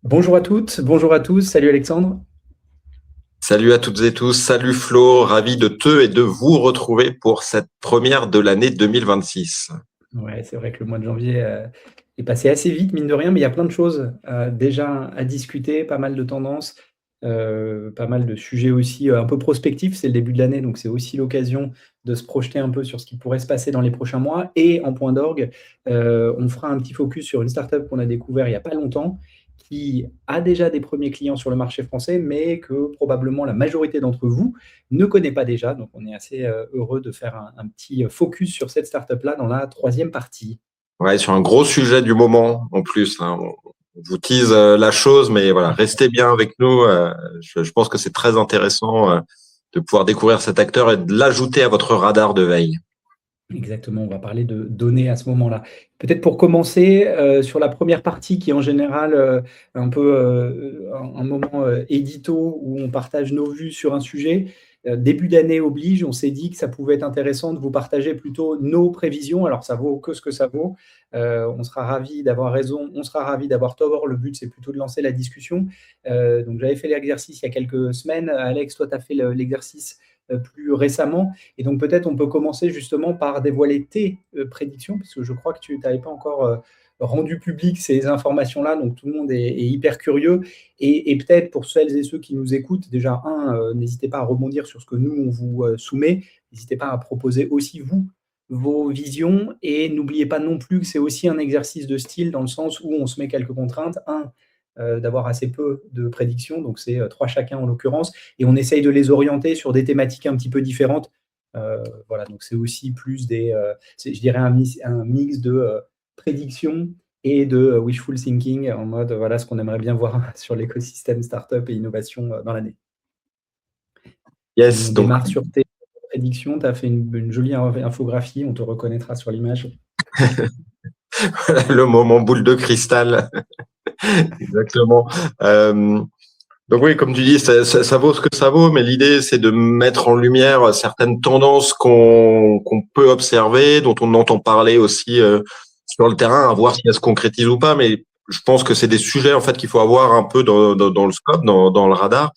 Bonjour à toutes, bonjour à tous, salut Alexandre. Salut à toutes et tous, salut Flo, ravi de te et de vous retrouver pour cette première de l'année 2026. Ouais, c'est vrai que le mois de janvier est passé assez vite, mine de rien, mais il y a plein de choses déjà à discuter, pas mal de tendances, pas mal de sujets aussi un peu prospectifs. C'est le début de l'année, donc c'est aussi l'occasion de se projeter un peu sur ce qui pourrait se passer dans les prochains mois. Et en point d'orgue, on fera un petit focus sur une startup qu'on a découvert il n'y a pas longtemps, qui a déjà des premiers clients sur le marché français, mais que probablement la majorité d'entre vous ne connaît pas déjà. Donc, on est assez heureux de faire un petit focus sur cette startup-là dans la troisième partie. Ouais, sur un gros sujet du moment en plus, hein. On vous tease la chose, mais voilà, restez bien avec nous. Je pense que c'est très intéressant de pouvoir découvrir cet acteur et de l'ajouter à votre radar de veille. Exactement, on va parler de données à ce moment-là. Peut-être pour commencer, sur la première partie qui est en général un peu un moment édito où on partage nos vues sur un sujet. Début d'année oblige, on s'est dit que ça pouvait être intéressant de vous partager plutôt nos prévisions. Alors ça vaut que ce que ça vaut. On sera ravis d'avoir raison, on sera ravis d'avoir tort. Le but, c'est plutôt de lancer la discussion. Donc j'avais fait l'exercice il y a quelques semaines. Alex, toi, tu as fait l'exercice plus récemment. Et donc peut-être on peut commencer justement par dévoiler tes prédictions, parce que je crois que tu n'avais pas encore rendu public ces informations-là, donc tout le monde est hyper curieux. Et peut-être pour celles et ceux qui nous écoutent, déjà, n'hésitez pas à rebondir sur ce que nous, on vous soumet. N'hésitez pas à proposer aussi, vous, vos visions. Et n'oubliez pas non plus que c'est aussi un exercice de style dans le sens où on se met quelques contraintes. D'avoir assez peu de prédictions, donc c'est trois chacun en l'occurrence, et on essaye de les orienter sur des thématiques un petit peu différentes. Voilà, donc c'est aussi plus je dirais un mix de prédictions et de wishful thinking en mode voilà ce qu'on aimerait bien voir sur l'écosystème startup et innovation dans l'année. Si Yes, on donc démarre sur tes prédictions, tu as fait une jolie infographie, on te reconnaîtra sur l'image. le moment boule de cristal, exactement. Euh, Donc oui, comme tu dis, ça vaut ce que ça vaut, mais l'idée, c'est de mettre en lumière certaines tendances qu'on peut observer, dont on entend parler aussi sur le terrain, à voir si elles se concrétisent ou pas. Mais je pense que c'est des sujets en fait qu'il faut avoir un peu dans le scope, dans le radar.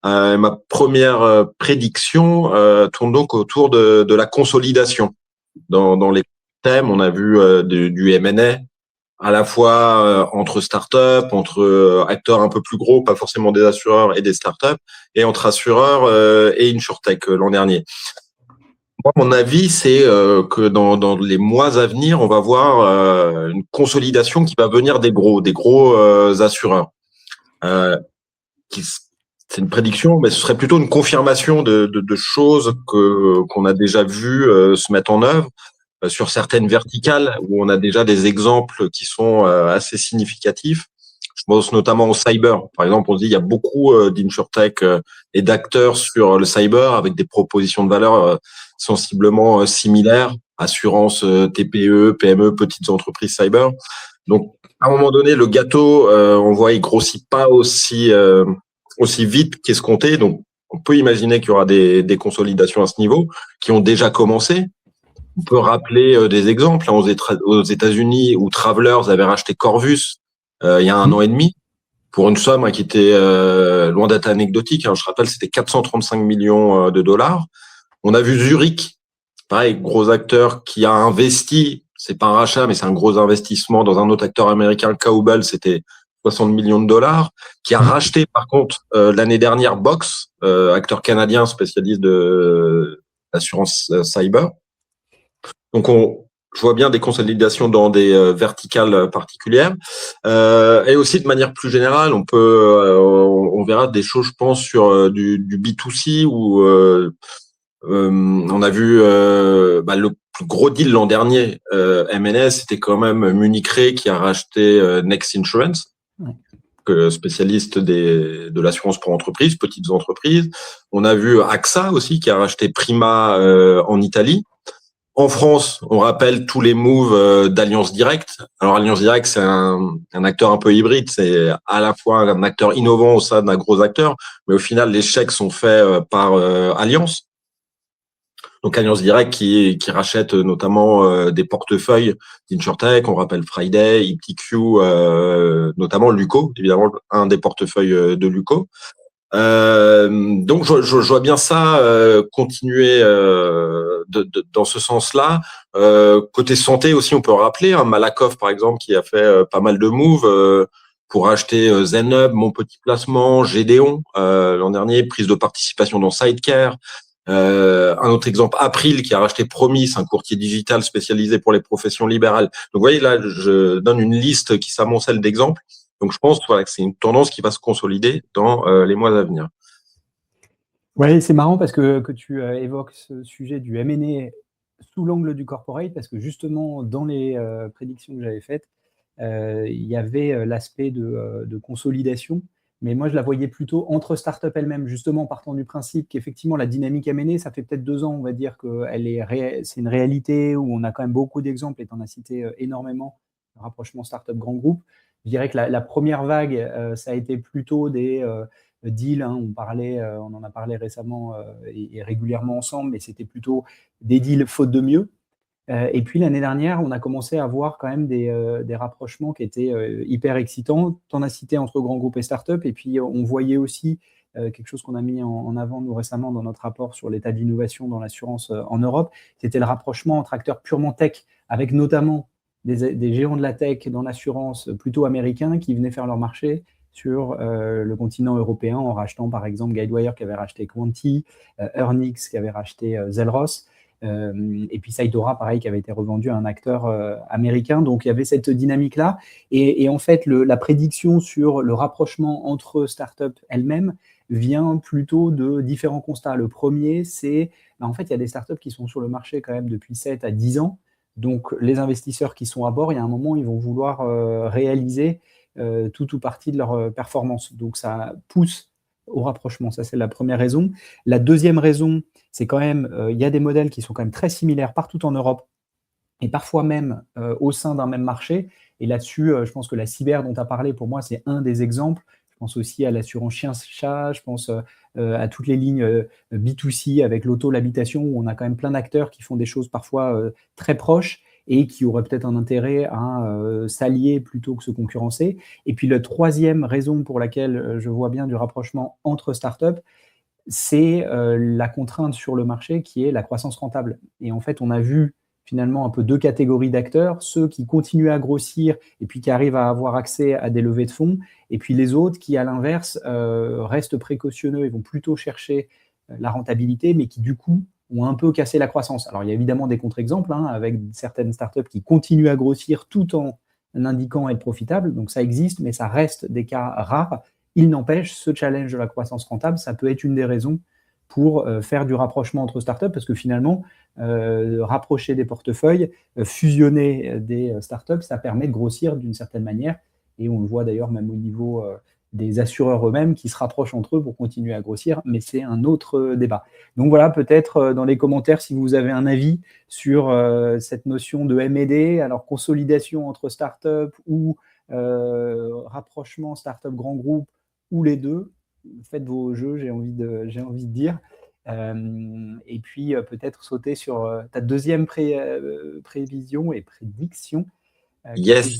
Ma première prédiction tourne donc autour de la consolidation. Dans les thèmes, on a vu du M&A, à la fois entre startups, entre acteurs un peu plus gros, pas forcément des assureurs et des startups, et entre assureurs et insurtech l'an dernier. Moi, mon avis, c'est que dans les mois à venir, on va voir une consolidation qui va venir des gros assureurs. Euh, qui, c'est une prédiction, mais ce serait plutôt une confirmation de choses qu'on a déjà vues se mettre en œuvre sur certaines verticales où on a déjà des exemples qui sont assez significatifs. Je pense notamment au cyber. Par exemple, on se dit il y a beaucoup d'insurtech et d'acteurs sur le cyber avec des propositions de valeur sensiblement similaires, assurance TPE, PME, petites entreprises cyber. Donc, à un moment donné, le gâteau, on voit, il grossit pas aussi vite qu'escompté. Donc, on peut imaginer qu'il y aura des consolidations à ce niveau qui ont déjà commencé. On peut rappeler des exemples aux États-Unis où Travelers avait racheté Corvus il y a un an et demi pour une somme qui était loin d'être anecdotique. Je rappelle, c'était 435 millions de dollars. On a vu Zurich, pareil, gros acteur qui a investi, c'est pas un rachat, mais c'est un gros investissement dans un autre acteur américain, Cowbell, c'était 60 millions de dollars, qui a racheté par contre l'année dernière Box, acteur canadien spécialiste de l'assurance cyber. Donc, je vois bien des consolidations dans des verticales particulières. Et aussi, de manière plus générale, on verra des choses, je pense, sur du B2C où on a vu le plus gros deal l'an dernier, M&A, c'était quand même Munich Re qui a racheté Next Insurance, spécialiste de l'assurance pour entreprises, petites entreprises. On a vu AXA aussi qui a racheté Prima en Italie. En France, on rappelle tous les moves d'Alliance Directe. Alors Alliance Directe, c'est un acteur un peu hybride. C'est à la fois un acteur innovant au sein d'un gros acteur, mais au final, les chèques sont faits par Alliance. Donc Alliance Direct qui rachète notamment des portefeuilles d'InsurTech, on rappelle Friday, iptiQ, notamment Luco, évidemment un des portefeuilles de Luco. Donc je vois bien ça continuer dans ce sens-là. Côté santé aussi, on peut rappeler Malakoff par exemple qui a fait pas mal de moves pour acheter Zenhub, Mon Petit Placement, Gédéon l'an dernier, prise de participation dans Sidecare. Un autre exemple, April qui a racheté Promis, un courtier digital spécialisé pour les professions libérales. Donc vous voyez là, je donne une liste qui s'amoncelle d'exemples. Donc je pense voilà, que c'est une tendance qui va se consolider dans les mois à venir. Oui, c'est marrant parce que tu évoques ce sujet du M&A sous l'angle du corporate, parce que justement, dans les prédictions que j'avais faites, il y avait l'aspect de consolidation, mais moi, je la voyais plutôt entre startups elles-mêmes, justement, partant du principe qu'effectivement, la dynamique M&A, ça fait peut-être 2 ans, on va dire que c'est une réalité où on a quand même beaucoup d'exemples, et tu en as cité énormément, le rapprochement startup grand groupe. Je dirais que la première vague, ça a été plutôt des deals, hein, on en a parlé récemment et régulièrement ensemble, mais c'était plutôt des deals faute de mieux. Et puis l'année dernière, on a commencé à voir quand même des rapprochements qui étaient hyper excitants. Tu en as cité entre grands groupes et startups, et puis on voyait aussi quelque chose qu'on a mis en avant nous récemment dans notre rapport sur l'état de l'innovation dans l'assurance en Europe, c'était le rapprochement entre acteurs purement tech, avec notamment des géants de la tech dans l'assurance plutôt américains qui venaient faire leur marché sur le continent européen en rachetant par exemple Guidewire qui avait racheté Quanti, Earnix qui avait racheté Zelros. Et puis Saidora, pareil, qui avait été revendu à un acteur américain. Donc, il y avait cette dynamique-là. Et en fait, la prédiction sur le rapprochement entre startups elles-mêmes vient plutôt de différents constats. Le premier, c'est, en fait, il y a des startups qui sont sur le marché quand même depuis 7 à 10 ans. Donc, les investisseurs qui sont à bord, il y a un moment, ils vont vouloir réaliser tout ou partie de leur performance. Donc, ça pousse au rapprochement. Ça, c'est la première raison. La deuxième raison, c'est quand même, il y a des modèles qui sont quand même très similaires partout en Europe et parfois même au sein d'un même marché. Et là-dessus, je pense que la cyber dont tu as parlé, pour moi, c'est un des exemples. Je pense aussi à l'assurance chien-chat, je pense à toutes les lignes B2C avec l'auto, l'habitation, où on a quand même plein d'acteurs qui font des choses parfois très proches et qui auraient peut-être un intérêt à s'allier plutôt que se concurrencer. Et puis, la troisième raison pour laquelle je vois bien du rapprochement entre startups, c'est la contrainte sur le marché qui est la croissance rentable. Et en fait, on a vu finalement un peu 2 catégories d'acteurs, ceux qui continuent à grossir et puis qui arrivent à avoir accès à des levées de fonds, et puis les autres qui, à l'inverse, restent précautionneux et vont plutôt chercher la rentabilité, mais qui, du coup, ont un peu cassé la croissance. Alors, il y a évidemment des contre-exemples, hein, avec certaines startups qui continuent à grossir tout en indiquant être profitables, donc ça existe, mais ça reste des cas rares. Il n'empêche, ce challenge de la croissance rentable, ça peut être une des raisons pour faire du rapprochement entre startups, parce que finalement, rapprocher des portefeuilles, fusionner des startups, ça permet de grossir d'une certaine manière, et on le voit d'ailleurs même au niveau des assureurs eux-mêmes qui se rapprochent entre eux pour continuer à grossir, mais c'est un autre débat. Donc voilà, peut-être dans les commentaires, si vous avez un avis sur cette notion de M&A, alors consolidation entre startups ou rapprochement startup grand groupe, ou les deux, faites vos jeux, j'ai envie de dire. Et puis peut-être sauter sur ta deuxième prévision et prédiction. Yes.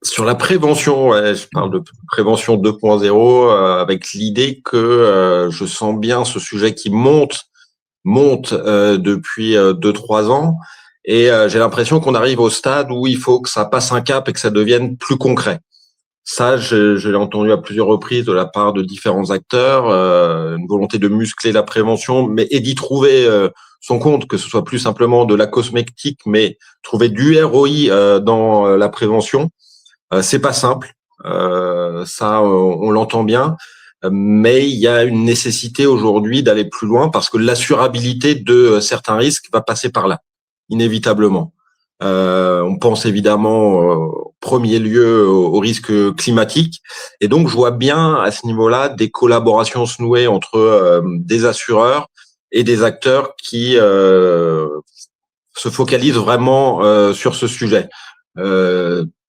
Sur la prévention, ouais, je parle de prévention 2.0 avec l'idée que je sens bien ce sujet qui monte depuis 2-3 ans, et j'ai l'impression qu'on arrive au stade où il faut que ça passe un cap et que ça devienne plus concret. Ça, je l'ai entendu à plusieurs reprises de la part de différents acteurs, une volonté de muscler la prévention, mais et d'y trouver son compte, que ce soit plus simplement de la cosmétique, mais trouver du ROI dans la prévention. C'est pas simple, ça on l'entend bien, mais il y a une nécessité aujourd'hui d'aller plus loin parce que l'assurabilité de certains risques va passer par là, inévitablement. On pense évidemment au premier lieu au risque climatique, et donc je vois bien à ce niveau-là des collaborations se nouer entre des assureurs et des acteurs qui se focalisent vraiment sur ce sujet.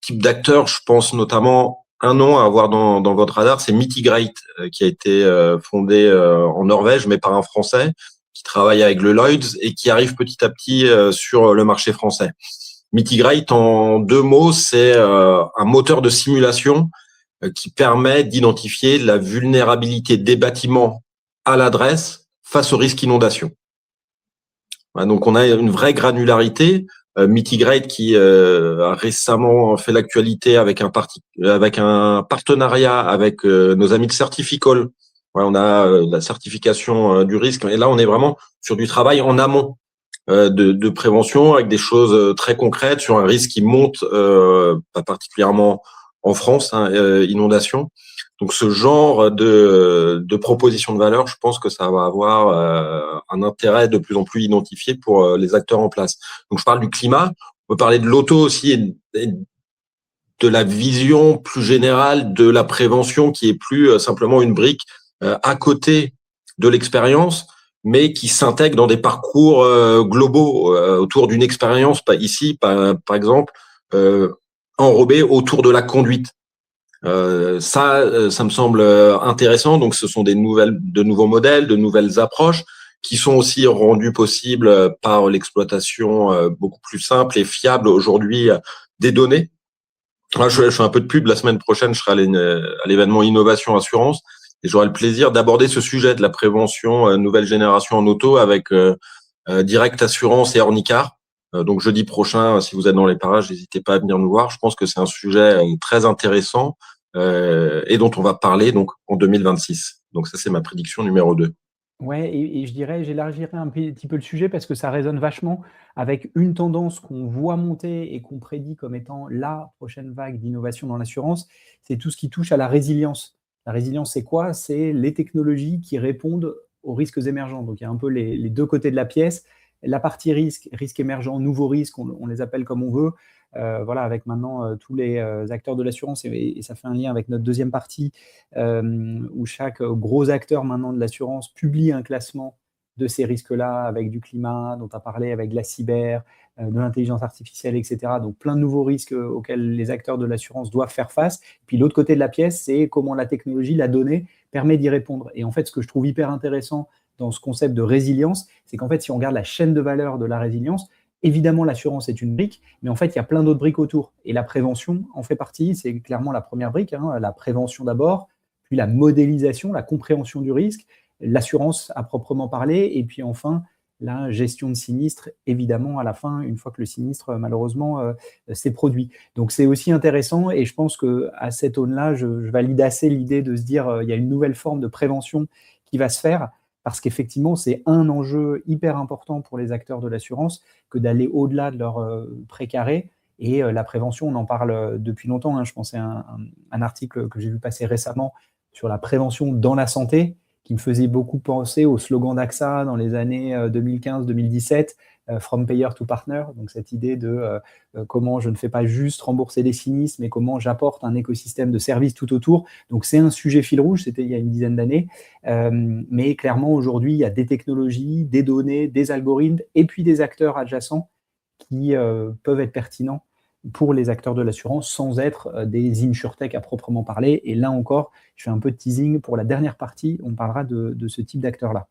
Type d'acteur, je pense notamment un nom à avoir dans votre radar, c'est Mitigrate, qui a été fondé en Norvège, mais par un Français, qui travaille avec le Lloyds et qui arrive petit à petit sur le marché français. Mitigate, en 2 mots, c'est un moteur de simulation qui permet d'identifier la vulnérabilité des bâtiments à l'adresse face au risque inondation. Voilà, donc, on a une vraie granularité. Mitigate qui a récemment fait l'actualité avec un partenariat avec nos amis de Certificol. Voilà, on a la certification du risque. Et là, on est vraiment sur du travail en amont de prévention avec des choses très concrètes sur un risque qui monte, pas particulièrement en France, inondation. Donc, ce genre de proposition de valeur, je pense que ça va avoir un intérêt de plus en plus identifié pour les acteurs en place. Donc, je parle du climat. On peut parler de l'auto aussi et de la vision plus générale de la prévention qui est plus simplement une brique à côté de l'expérience, mais qui s'intègre dans des parcours globaux autour d'une expérience, par exemple, enrobée autour de la conduite. Ça me semble intéressant. Donc, ce sont de nouveaux modèles, de nouvelles approches qui sont aussi rendues possibles par l'exploitation beaucoup plus simple et fiable aujourd'hui des données. Là, je fais un peu de pub. La semaine prochaine, je serai à l'événement Innovation Assurance et j'aurai le plaisir d'aborder ce sujet de la prévention nouvelle génération en auto avec Direct Assurance et Ornicar. Donc, jeudi prochain, si vous êtes dans les parages, n'hésitez pas à venir nous voir. Je pense que c'est un sujet très intéressant et dont on va parler donc en 2026. Donc, ça, c'est ma prédiction numéro 2. Ouais, et je dirais, j'élargirais un petit peu le sujet parce que ça résonne vachement avec une tendance qu'on voit monter et qu'on prédit comme étant la prochaine vague d'innovation dans l'assurance, c'est tout ce qui touche à la résilience. La résilience, c'est quoi? C'est les technologies qui répondent aux risques émergents. Donc, il y a un peu les 2 côtés de la pièce. La partie risque émergent, nouveaux risques, on les appelle comme on veut. Voilà, avec maintenant tous les acteurs de l'assurance, et ça fait un lien avec notre deuxième partie, où chaque gros acteur maintenant de l'assurance publie un classement de ces risques-là, avec du climat, dont tu as parlé, avec de la cyber, de l'intelligence artificielle, etc. Donc, plein de nouveaux risques auxquels les acteurs de l'assurance doivent faire face. Puis, l'autre côté de la pièce, c'est comment la technologie, la donnée, permet d'y répondre. Et en fait, ce que je trouve hyper intéressant dans ce concept de résilience, c'est qu'en fait, si on regarde la chaîne de valeur de la résilience, évidemment, l'assurance est une brique, mais en fait, il y a plein d'autres briques autour. Et la prévention en fait partie, c'est clairement la première brique, la prévention d'abord, puis la modélisation, la compréhension du risque, l'assurance à proprement parler, et puis enfin, la gestion de sinistre, évidemment, à la fin, une fois que le sinistre, malheureusement, s'est produit. Donc, c'est aussi intéressant, et je pense qu'à cette aune-là, je valide assez l'idée de se dire il y a une nouvelle forme de prévention qui va se faire, parce qu'effectivement, c'est un enjeu hyper important pour les acteurs de l'assurance que d'aller au-delà de leur précaré. Et la prévention, on en parle depuis longtemps. Je pensais à un article que j'ai vu passer récemment sur la prévention dans la santé, qui me faisait beaucoup penser au slogan d'AXA dans les années 2015-2017, From Payer to Partner. Donc, cette idée de comment je ne fais pas juste rembourser les sinistres, mais comment j'apporte un écosystème de services tout autour. Donc, c'est un sujet fil rouge, c'était il y a une dizaine d'années. Mais clairement, aujourd'hui, il y a des technologies, des données, des algorithmes et puis des acteurs adjacents qui peuvent être pertinents pour les acteurs de l'assurance sans être des insurtech à proprement parler. Et là encore, je fais un peu de teasing pour la dernière partie, on parlera de ce type d'acteurs-là.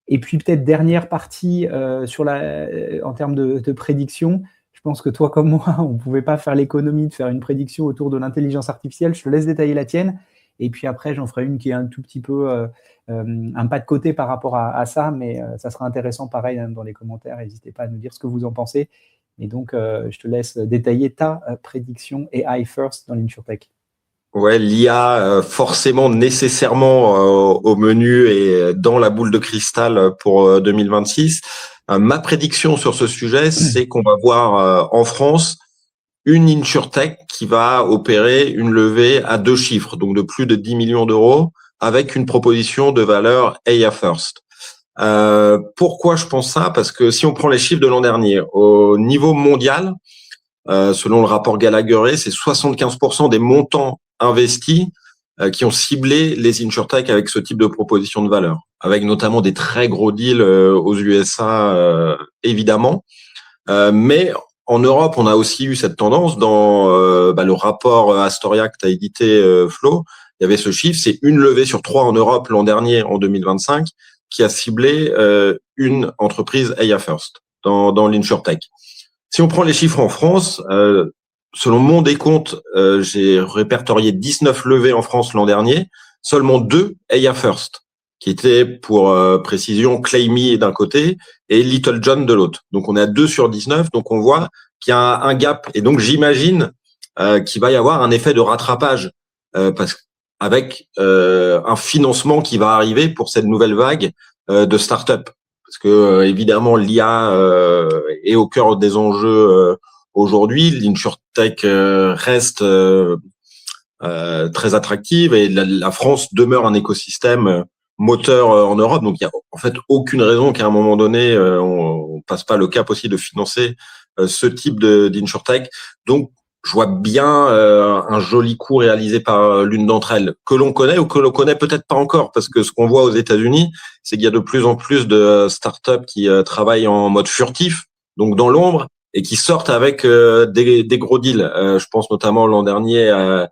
Et puis peut-être dernière partie en termes de prédiction, je pense que toi comme moi, on ne pouvait pas faire l'économie de faire une prédiction autour de l'intelligence artificielle. Je te laisse détailler la tienne. Et puis après, j'en ferai une qui est un tout petit peu un pas de côté par rapport à ça, mais ça sera intéressant pareil dans les commentaires. N'hésitez pas à nous dire ce que vous en pensez. Et donc, je te laisse détailler ta prédiction AI first dans l'InsurTech. Ouais, l'IA forcément, nécessairement au menu et dans la boule de cristal pour 2026. Ma prédiction sur ce sujet, c'est qu'on va voir en France une InsurTech qui va opérer une levée à 2 chiffres, donc de plus de 10 millions d'euros, avec une proposition de valeur AI first. Pourquoi je pense ça? Parce que si on prend les chiffres de l'an dernier, au niveau mondial, selon le rapport Gallagher, c'est 75% des montants investis qui ont ciblé les InsurTech avec ce type de proposition de valeur, avec notamment des très gros deals aux USA, évidemment. Mais en Europe, on a aussi eu cette tendance dans le rapport Astoria que tu as édité, Flo. Il y avait ce chiffre, c'est une levée sur 3 en Europe l'an dernier, en 2025. qui a ciblé une entreprise AI First dans l'InsurTech. Si on prend les chiffres en France, selon mon décompte, j'ai répertorié 19 levées en France l'an dernier, seulement 2 AI First, qui étaient pour précision Clayme d'un côté et Little John de l'autre. Donc on est à 2 sur 19, donc on voit qu'il y a un gap. Et donc j'imagine qu'il va y avoir un effet de rattrapage avec un financement qui va arriver pour cette nouvelle vague de start-up. Parce que évidemment l'IA est au cœur des enjeux aujourd'hui. L'InsurTech reste très attractive et la France demeure un écosystème moteur en Europe. Donc il y a en fait aucune raison qu'à un moment donné on passe pas le cap aussi de financer ce type d'InsurTech. Donc je vois bien un joli coup réalisé par l'une d'entre elles, que l'on connaît ou que l'on connaît peut-être pas encore, parce que ce qu'on voit aux États-Unis, c'est qu'il y a de plus en plus de startups qui travaillent en mode furtif, donc dans l'ombre, et qui sortent avec des gros deals. Je pense notamment l'an dernier à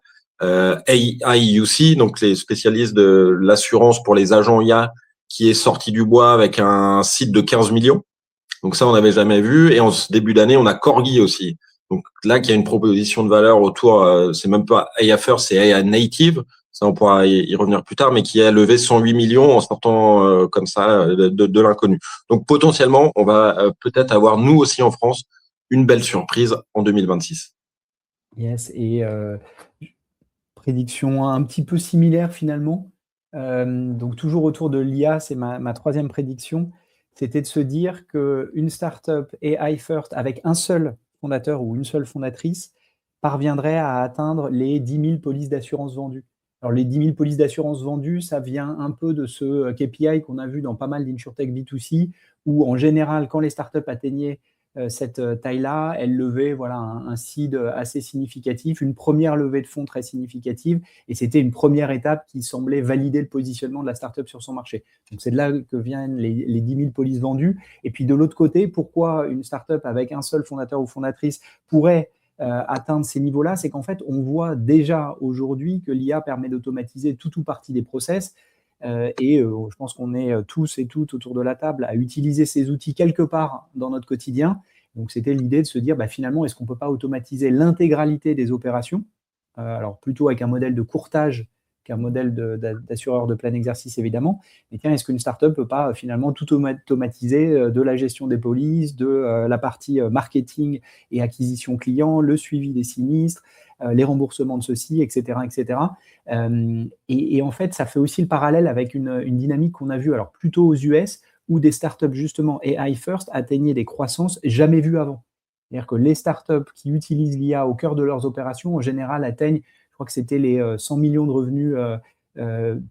AIUC, donc les spécialistes de l'assurance pour les agents IA, qui est sorti du bois avec un site de 15 millions. Donc ça, on n'avait jamais vu. Et en ce début d'année, on a Corgi aussi. Donc là, qui a une proposition de valeur autour, c'est même pas AI First, c'est AI Native. Ça, on pourra y revenir plus tard, mais qui a levé 108 millions en sortant comme ça de l'inconnu. Donc potentiellement, on va peut-être avoir, nous aussi en France, une belle surprise en 2026. Yes, et prédiction un petit peu similaire finalement. Donc toujours autour de l'IA, c'est ma troisième prédiction. C'était de se dire qu'une startup AI First avec un seul fondateur ou une seule fondatrice parviendrait à atteindre les 10 000 polices d'assurance vendues. Alors les 10 000 polices d'assurance vendues, ça vient un peu de ce KPI qu'on a vu dans pas mal d'InsurTech B2C, où en général, quand les startups atteignaient cette taille-là, elle levait voilà, un seed assez significatif, une première levée de fonds très significative, et c'était une première étape qui semblait valider le positionnement de la startup sur son marché. Donc c'est de là que viennent les 10 000 polices vendues. Et puis de l'autre côté, pourquoi une startup avec un seul fondateur ou fondatrice pourrait atteindre ces niveaux-là, c'est qu'en fait, on voit déjà aujourd'hui que l'IA permet d'automatiser tout ou partie des process. Je pense qu'on est tous et toutes autour de la table à utiliser ces outils quelque part dans notre quotidien. Donc, c'était l'idée de se dire, finalement, est-ce qu'on ne peut pas automatiser l'intégralité des opérations, alors plutôt avec un modèle de courtage qu'un modèle d'assureur de plein exercice, évidemment. Mais tiens, est-ce qu'une startup ne peut pas finalement tout automatiser de la gestion des polices, de la partie marketing et acquisition client, le suivi des sinistres, les remboursements de ceci, etc. etc. Et en fait, ça fait aussi le parallèle avec une dynamique qu'on a vue alors plutôt aux US, où des startups justement AI First atteignaient des croissances jamais vues avant. C'est-à-dire que les startups qui utilisent l'IA au cœur de leurs opérations, en général, atteignent, je crois que c'était les 100 millions de revenus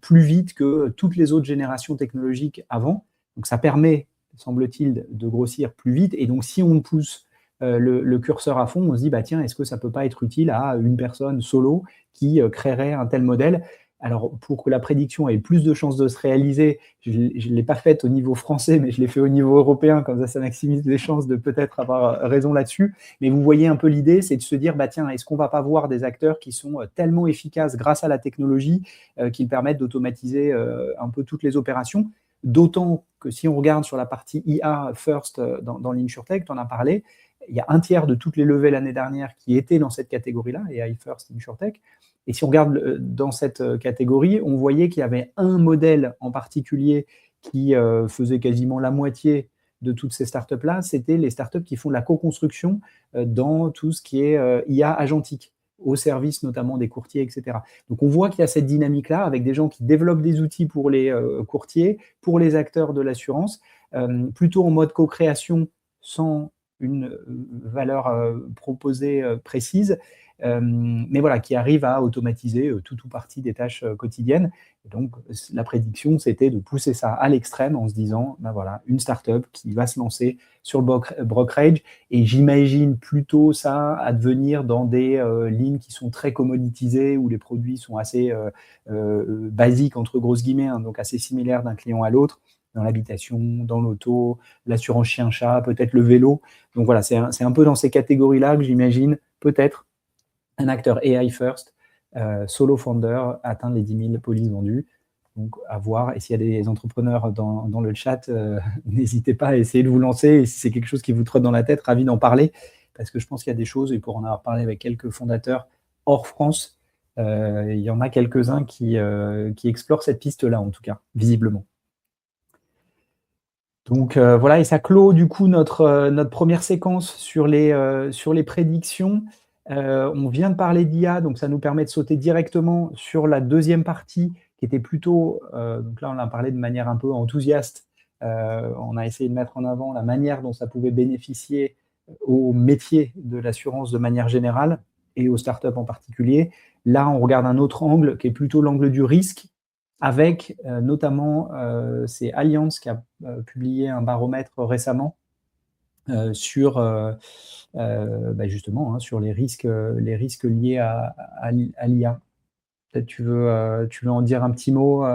plus vite que toutes les autres générations technologiques avant. Donc ça permet, semble-t-il, de grossir plus vite. Et donc si on pousse le curseur à fond, on se dit, tiens, est-ce que ça ne peut pas être utile à une personne solo qui créerait un tel modèle? Alors, pour que la prédiction ait plus de chances de se réaliser, je ne l'ai pas faite au niveau français, mais je l'ai fait au niveau européen, comme ça maximise les chances de peut-être avoir raison là-dessus. Mais vous voyez un peu l'idée, c'est de se dire, tiens, est-ce qu'on ne va pas voir des acteurs qui sont tellement efficaces grâce à la technologie qu'ils permettent d'automatiser un peu toutes les opérations? D'autant que si on regarde sur la partie IA First dans l'InsurTech, tu en as parlé, il y a un tiers de toutes les levées l'année dernière qui étaient dans cette catégorie-là, AI First InsurTech. Et si on regarde dans cette catégorie, on voyait qu'il y avait un modèle en particulier qui faisait quasiment la moitié de toutes ces startups-là, c'était les startups qui font de la co-construction dans tout ce qui est IA agentique, au service notamment des courtiers, etc. Donc on voit qu'il y a cette dynamique-là avec des gens qui développent des outils pour les courtiers, pour les acteurs de l'assurance, plutôt en mode co-création sans une valeur proposée précise, mais voilà, qui arrive à automatiser tout ou partie des tâches quotidiennes. Et donc, la prédiction, c'était de pousser ça à l'extrême en se disant, voilà, une startup qui va se lancer sur le brokerage, et j'imagine plutôt ça advenir dans des lignes qui sont très commoditisées, où les produits sont assez basiques, entre grosses guillemets, donc assez similaires d'un client à l'autre, dans l'habitation, dans l'auto, l'assurance chien-chat, peut-être le vélo. Donc voilà, c'est un peu dans ces catégories-là que j'imagine peut-être un acteur AI First, solo founder, atteindre les 10 000 polices vendues. Donc, à voir. Et s'il y a des entrepreneurs dans le chat, n'hésitez pas à essayer de vous lancer. Et si c'est quelque chose qui vous trotte dans la tête, ravi d'en parler. Parce que je pense qu'il y a des choses, et pour en avoir parlé avec quelques fondateurs hors France, il y en a quelques-uns qui explorent cette piste-là, en tout cas, visiblement. Donc voilà, et ça clôt du coup notre première séquence sur les prédictions. On vient de parler d'IA, donc ça nous permet de sauter directement sur la deuxième partie, qui était plutôt, donc là on a parlé de manière un peu enthousiaste, on a essayé de mettre en avant la manière dont ça pouvait bénéficier aux métiers de l'assurance de manière générale, et aux startups en particulier. Là, on regarde un autre angle, qui est plutôt l'angle du risque, avec notamment, c'est Allianz qui a publié un baromètre récemment sur justement sur les risques liés à l'IA. Peut-être tu veux en dire un petit mot,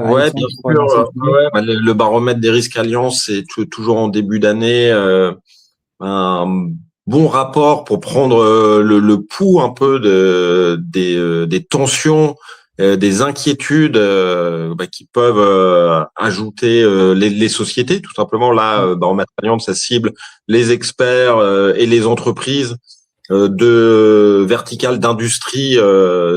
Ouais, bien Alexandre, pour sûr. lancer le sujet. Ouais, bah, le baromètre des risques Allianz, c'est toujours en début d'année un bon rapport pour prendre le pouls un peu des tensions, des inquiétudes qui peuvent ajouter les sociétés, tout simplement. Là, baromètre Allianz, ça cible les experts et les entreprises de verticales d'industrie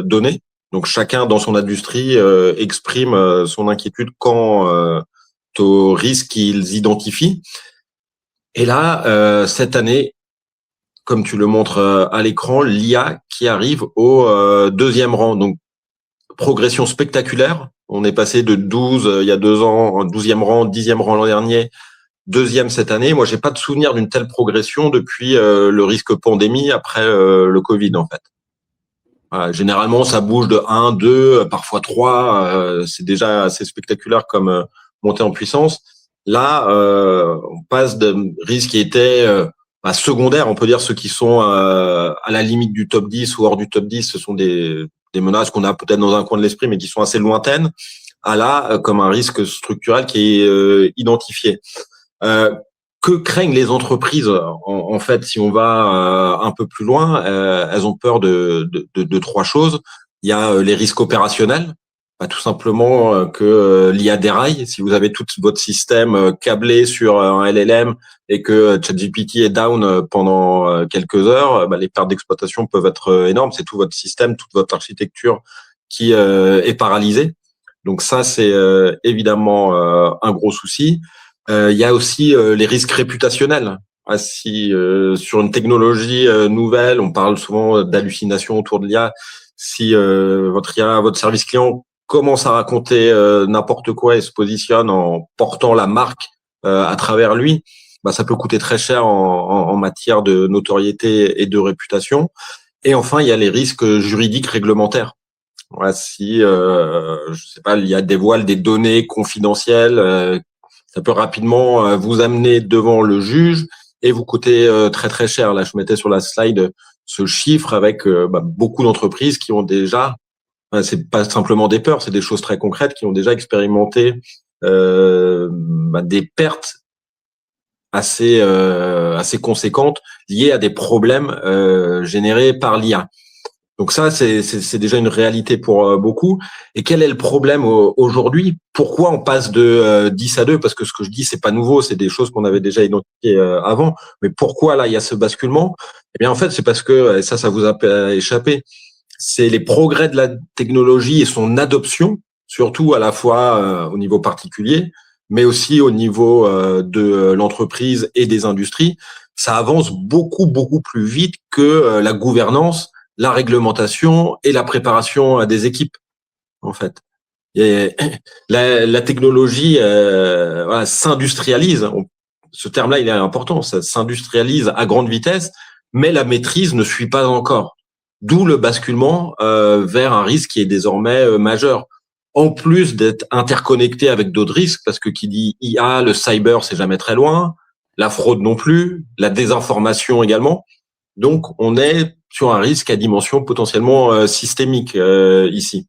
données. Donc chacun dans son industrie exprime son inquiétude quant aux risques qu'ils identifient. Et là, cette année, comme tu le montres à l'écran, l'IA qui arrive au deuxième rang. Donc progression spectaculaire. On est passé de 12 il y a 2 ans, 12e rang, 10e rang l'an dernier, deuxième cette année. Moi, j'ai pas de souvenir d'une telle progression depuis le risque pandémie après le Covid, en fait. Généralement, ça bouge de 1, 2, parfois 3. C'est déjà assez spectaculaire comme montée en puissance. Là, on passe de risques qui étaient secondaires. On peut dire ceux qui sont à la limite du top 10 ou hors du top 10. Ce sont des menaces qu'on a peut-être dans un coin de l'esprit, mais qui sont assez lointaines. À là, comme un risque structurel qui est identifié. Que craignent les entreprises en fait, si on va un peu plus loin, elles ont peur de trois choses. Il y a les risques opérationnels, tout simplement que l'IA déraille. Si vous avez tout votre système câblé sur un LLM et que ChatGPT est down pendant quelques heures, les pertes d'exploitation peuvent être énormes. C'est tout votre système, toute votre architecture qui est paralysée. Donc ça, c'est évidemment un gros souci. Il y a aussi les risques réputationnels. Si sur une technologie nouvelle, on parle souvent d'hallucinations autour de l'IA, si votre IA, votre service client commence à raconter n'importe quoi et se positionne en portant la marque à travers lui, ça peut coûter très cher en matière de notoriété et de réputation. Et enfin, il y a les risques juridiques réglementaires. Voilà, si je sais pas, l'IA dévoile des données confidentielles, ça peut rapidement vous amener devant le juge et vous coûter très très cher. Là, je mettais sur la slide ce chiffre avec beaucoup d'entreprises qui ont déjà, c'est pas simplement des peurs, c'est des choses très concrètes, qui ont déjà expérimenté des pertes assez conséquentes liées à des problèmes générés par l'IA. Donc ça, c'est déjà une réalité pour beaucoup. Et quel est le problème aujourd'hui? Pourquoi on passe de 10 à 2? Parce que ce que je dis, c'est pas nouveau, c'est des choses qu'on avait déjà identifiées avant. Mais pourquoi là, il y a ce basculement? Eh bien, en fait, c'est parce que, et ça vous a échappé, c'est les progrès de la technologie et son adoption, surtout à la fois au niveau particulier, mais aussi au niveau de l'entreprise et des industries. Ça avance beaucoup, beaucoup plus vite que la gouvernance, la réglementation et la préparation à des équipes, en fait. Et la technologie s'industrialise. Ce terme-là, il est important. Ça s'industrialise à grande vitesse, mais la maîtrise ne suit pas encore. D'où le basculement vers un risque qui est désormais majeur. En plus d'être interconnecté avec d'autres risques, parce que qui dit IA, le cyber, c'est jamais très loin, la fraude non plus, la désinformation également. Donc, on est sur un risque à dimension potentiellement systémique ici.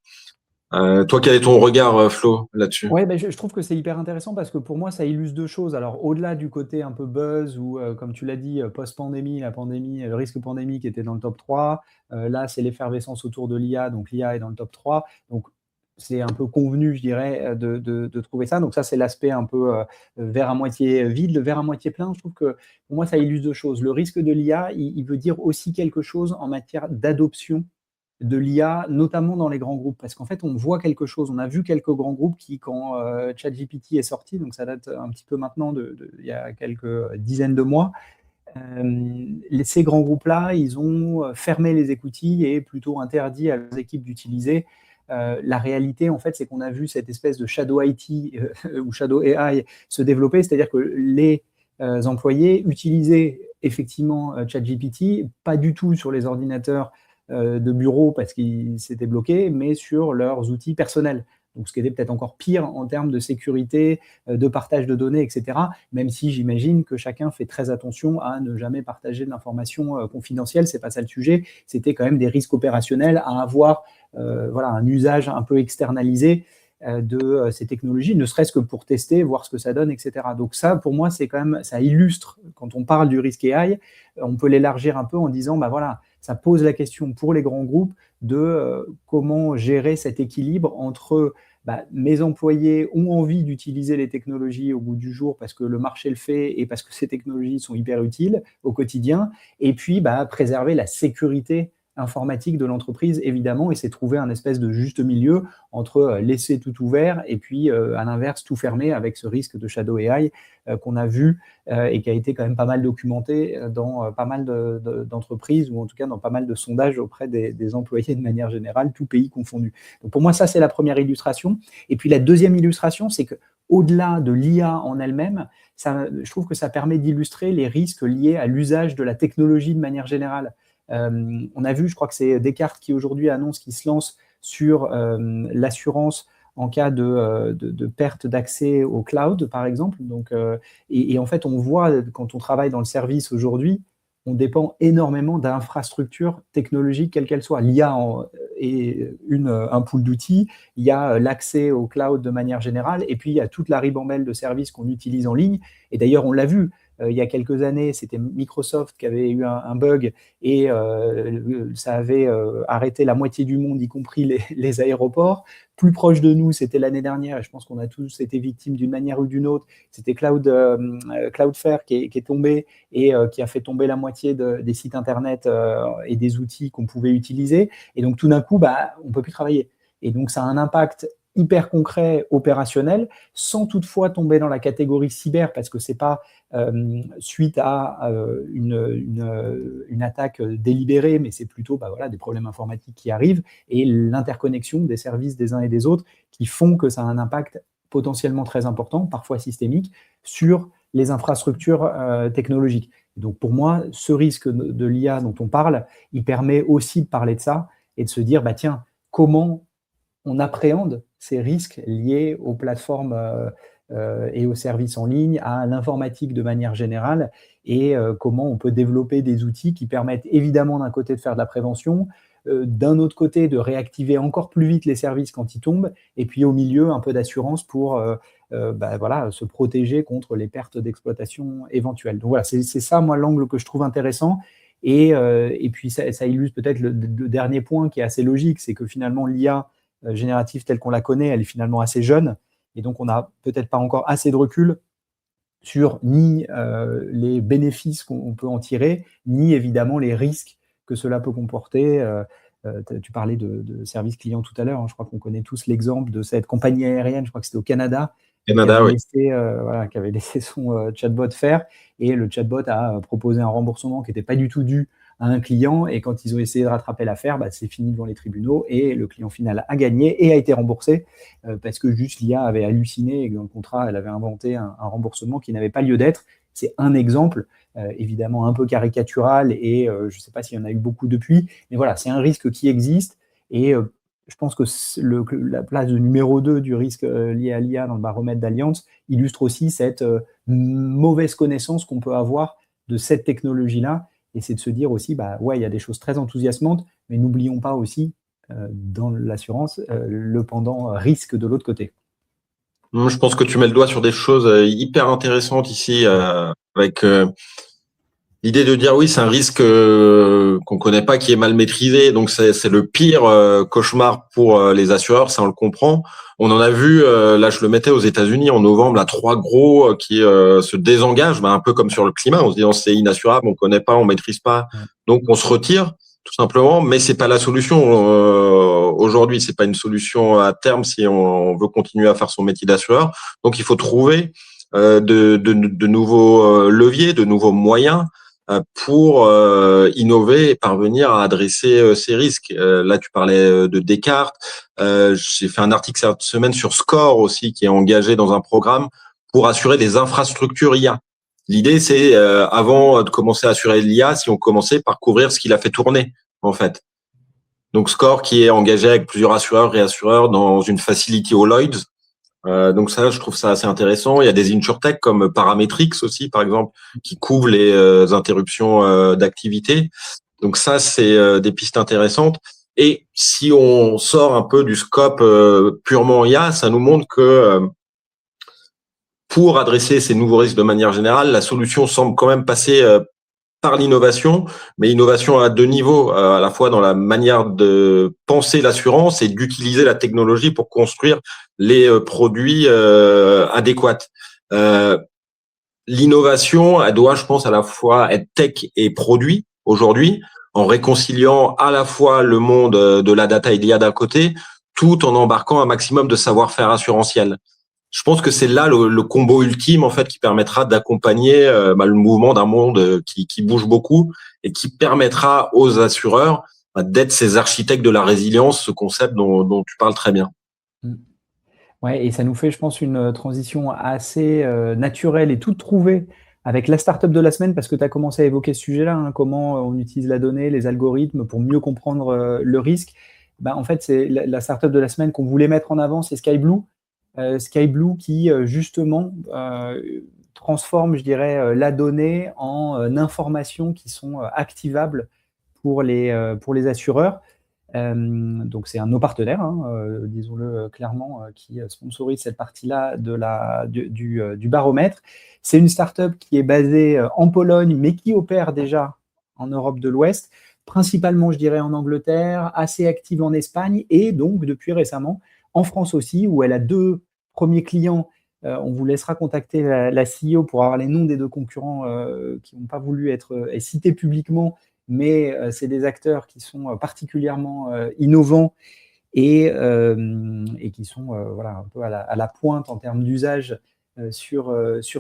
Toi, quel est ton regard, Flo, là-dessus? Ouais, je trouve que c'est hyper intéressant parce que pour moi, ça illustre deux choses. Alors, au-delà du côté un peu buzz ou, comme tu l'as dit, post-pandémie, la pandémie, le risque pandémique était dans le top 3. Là, c'est l'effervescence autour de l'IA, donc l'IA est dans le top 3. Donc, c'est un peu convenu, je dirais, de trouver ça. Donc ça, c'est l'aspect un peu verre à moitié vide. Le verre à moitié plein, je trouve que pour moi, ça illustre deux choses. Le risque de l'IA, il veut dire aussi quelque chose en matière d'adoption de l'IA, notamment dans les grands groupes. Parce qu'en fait, on voit quelque chose. On a vu quelques grands groupes qui, quand ChatGPT est sorti, donc ça date un petit peu maintenant, il y a quelques dizaines de mois, ces grands groupes-là, ils ont fermé les écoutilles et plutôt interdit à leurs équipes d'utiliser. La réalité, en fait, c'est qu'on a vu cette espèce de shadow IT ou shadow AI se développer, c'est-à-dire que les employés utilisaient effectivement ChatGPT, pas du tout sur les ordinateurs de bureau parce qu'ils s'étaient bloqués, mais sur leurs outils personnels. Donc, ce qui était peut-être encore pire en termes de sécurité, de partage de données, etc. Même si j'imagine que chacun fait très attention à ne jamais partager de l'information confidentielle, c'est pas ça le sujet. C'était quand même des risques opérationnels à avoir, voilà, un usage un peu externalisé de ces technologies, ne serait-ce que pour tester, voir ce que ça donne, etc. Donc ça, pour moi, c'est quand même, ça illustre, quand on parle du risque AI, on peut l'élargir un peu en disant, bah voilà, ça pose la question pour les grands groupes de comment gérer cet équilibre entre mes employés ont envie d'utiliser les technologies au bout du jour parce que le marché le fait et parce que ces technologies sont hyper utiles au quotidien, et puis préserver la sécurité informatique de l'entreprise, évidemment, et c'est trouver un espèce de juste milieu entre laisser tout ouvert et puis, à l'inverse, tout fermer avec ce risque de shadow AI qu'on a vu et qui a été quand même pas mal documenté dans pas mal d'entreprises, ou en tout cas dans pas mal de sondages auprès des employés de manière générale, tout pays confondu. Donc pour moi, ça, c'est la première illustration. Et puis la deuxième illustration, c'est qu'au-delà de l'IA en elle-même, je trouve que ça permet d'illustrer les risques liés à l'usage de la technologie de manière générale. On a vu, je crois que c'est Descartes qui aujourd'hui annonce qu'il se lance sur l'assurance en cas de perte d'accès au cloud, par exemple. Donc, et en fait, on voit, quand on travaille dans le service aujourd'hui, on dépend énormément d'infrastructures technologiques, quelles qu'elles soient. L'IA est un pool d'outils, il y a l'accès au cloud de manière générale, et puis il y a toute la ribambelle de services qu'on utilise en ligne. Et d'ailleurs, on l'a vu, il y a quelques années, c'était Microsoft qui avait eu un bug et ça avait arrêté la moitié du monde, y compris les aéroports. Plus proche de nous, c'était l'année dernière, et je pense qu'on a tous été victimes d'une manière ou d'une autre. C'était Cloudflare qui est tombé et qui a fait tomber la moitié des sites internet et des outils qu'on pouvait utiliser. Et donc tout d'un coup, on ne peut plus travailler. Et donc ça a un impact hyper concret, opérationnel, sans toutefois tomber dans la catégorie cyber, parce que ce n'est pas suite à une attaque délibérée, mais c'est plutôt des problèmes informatiques qui arrivent et l'interconnexion des services des uns et des autres qui font que ça a un impact potentiellement très important, parfois systémique, sur les infrastructures technologiques. Et donc pour moi, ce risque de l'IA dont on parle, il permet aussi de parler de ça et de se dire, tiens, comment on appréhende ces risques liés aux plateformes et aux services en ligne, à l'informatique de manière générale, et comment on peut développer des outils qui permettent évidemment d'un côté de faire de la prévention, d'un autre côté de réactiver encore plus vite les services quand ils tombent, et puis au milieu un peu d'assurance pour se protéger contre les pertes d'exploitation éventuelles. Donc voilà, c'est ça, moi, l'angle que je trouve intéressant. Et puis ça illustre peut-être le dernier point qui est assez logique, c'est que finalement l'IA générative telle qu'on la connaît, elle est finalement assez jeune, et donc on n'a peut-être pas encore assez de recul sur ni les bénéfices qu'on peut en tirer, ni évidemment les risques que cela peut comporter. Tu parlais de service client tout à l'heure, hein, je crois qu'on connaît tous l'exemple de cette compagnie aérienne, je crois que c'était au Canada, qui avait laissé son chatbot faire, et le chatbot a proposé un remboursement qui n'était pas du tout dû à un client, et quand ils ont essayé de rattraper l'affaire, c'est fini devant les tribunaux, et le client final a gagné et a été remboursé parce que juste l'IA avait halluciné et que dans le contrat, elle avait inventé un remboursement qui n'avait pas lieu d'être. C'est un exemple, évidemment un peu caricatural, et je ne sais pas s'il y en a eu beaucoup depuis, mais voilà, c'est un risque qui existe, et je pense que la place de numéro 2 du risque lié à l'IA dans le baromètre d'Allianz illustre aussi cette mauvaise connaissance qu'on peut avoir de cette technologie-là. Et c'est de se dire aussi, il y a des choses très enthousiasmantes, mais n'oublions pas aussi, dans l'assurance, le pendant risque de l'autre côté. Je pense que tu mets le doigt sur des choses hyper intéressantes ici, avec L'idée de dire oui, c'est un risque qu'on connaît pas, qui est mal maîtrisé, donc c'est le pire cauchemar pour les assureurs, ça on le comprend. On en a vu, là je le mettais aux États-Unis en novembre, là 3 gros qui se désengagent, un peu comme sur le climat, en se disant c'est inassurable, on connaît pas, on maîtrise pas, donc on se retire tout simplement. Mais c'est pas la solution aujourd'hui, c'est pas une solution à terme si on veut continuer à faire son métier d'assureur. Donc il faut trouver de nouveaux leviers, de nouveaux moyens pour innover et parvenir à adresser ces risques. Là, tu parlais de Descartes. J'ai fait un article cette semaine sur Score aussi, qui est engagé dans un programme pour assurer des infrastructures IA. L'idée, c'est avant de commencer à assurer l'IA, si on commençait par couvrir ce qu'il a fait tourner, en fait. Donc Score, qui est engagé avec plusieurs assureurs et assureurs dans une facility au Lloyd's. Donc ça, je trouve ça assez intéressant. Il y a des insurtech comme Parametrics aussi, par exemple, qui couvrent les interruptions d'activité. Donc ça, c'est des pistes intéressantes. Et si on sort un peu du scope purement IA, ça nous montre que pour adresser ces nouveaux risques de manière générale, la solution semble quand même passer par l'innovation, mais innovation à 2 niveaux, à la fois dans la manière de penser l'assurance et d'utiliser la technologie pour construire les produits adéquats. L'innovation, elle doit, je pense, à la fois être tech et produit aujourd'hui, en réconciliant à la fois le monde de la data et de l'IA d'un côté, tout en embarquant un maximum de savoir-faire assurantiel. Je pense que c'est là le combo ultime en fait qui permettra d'accompagner le mouvement d'un monde qui bouge beaucoup et qui permettra aux assureurs d'être ces architectes de la résilience, ce concept dont tu parles très bien. Ouais, et ça nous fait, je pense, une transition assez naturelle et toute trouvée avec la startup de la semaine, parce que tu as commencé à évoquer ce sujet-là, hein, comment on utilise la donnée, les algorithmes pour mieux comprendre le risque. En fait, c'est la startup de la semaine qu'on voulait mettre en avant, c'est Skyblue. Skyblue qui, justement, transforme, je dirais, la donnée en informations qui sont activables pour les assureurs. Donc c'est un de nos partenaires, hein, disons-le clairement, qui sponsorise cette partie-là du baromètre. C'est une startup qui est basée en Pologne, mais qui opère déjà en Europe de l'Ouest, principalement, je dirais, en Angleterre, assez active en Espagne, et donc depuis récemment en France aussi, où elle a 2 premiers clients. On vous laissera contacter la CEO pour avoir les noms des 2 concurrents qui n'ont pas voulu être cités publiquement, mais c'est des acteurs qui sont particulièrement innovants et qui sont voilà, un peu à la pointe en termes d'usage sur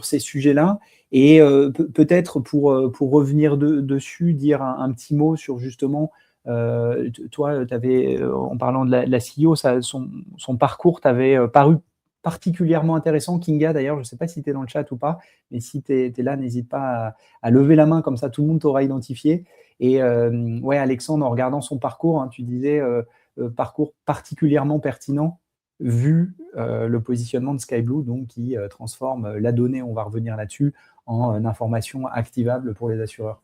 ces sujets-là. Et peut-être pour revenir dessus, dire un petit mot sur justement, toi, en parlant de la CEO, son parcours t'avait paru particulièrement intéressant. Kinga, d'ailleurs, je ne sais pas si tu es dans le chat ou pas, mais si tu es là, n'hésite pas à lever la main, comme ça tout le monde t'aura identifié. Et ouais, Alexandre, en regardant son parcours, hein, tu disais parcours particulièrement pertinent vu le positionnement de Skyblue, donc qui transforme la donnée, on va revenir là-dessus, en information activable pour les assureurs.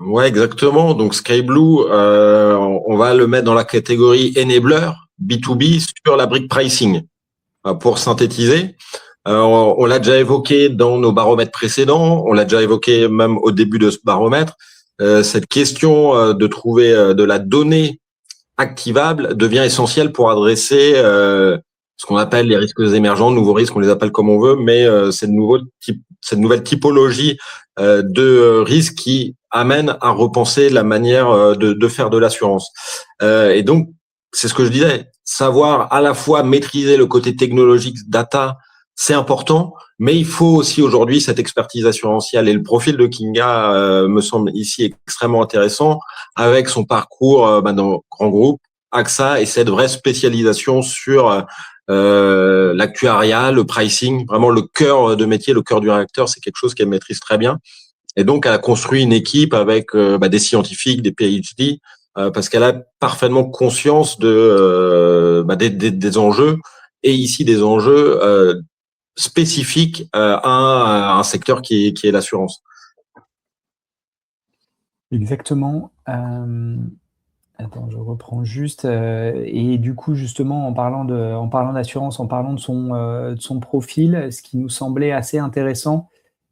Ouais, exactement. Donc Skyblue, on va le mettre dans la catégorie enabler B2B sur la brique pricing. Pour synthétiser, on l'a déjà évoqué dans nos baromètres précédents, on l'a déjà évoqué même au début de ce baromètre. Cette question de trouver de la donnée activable devient essentielle pour adresser ce qu'on appelle les risques émergents, nouveaux risques, on les appelle comme on veut, mais cette nouvelle typologie de risques qui amène à repenser la manière de faire de l'assurance. Et donc, c'est ce que je disais, savoir à la fois maîtriser le côté technologique, data, c'est important, mais il faut aussi aujourd'hui cette expertise assurantielle. Et le profil de Kinga me semble ici extrêmement intéressant, avec son parcours dans grand groupe, AXA, et cette vraie spécialisation sur l'actuariat, le pricing, vraiment le cœur de métier, le cœur du réacteur, c'est quelque chose qu'elle maîtrise très bien. Et donc, elle a construit une équipe avec des scientifiques, des PhD, parce qu'elle a parfaitement conscience des enjeux, et ici des enjeux spécifiques à un secteur qui est l'assurance. Exactement. Attends, je reprends juste. Et du coup, justement, en parlant d'assurance, en parlant de son profil, ce qui nous semblait assez intéressant,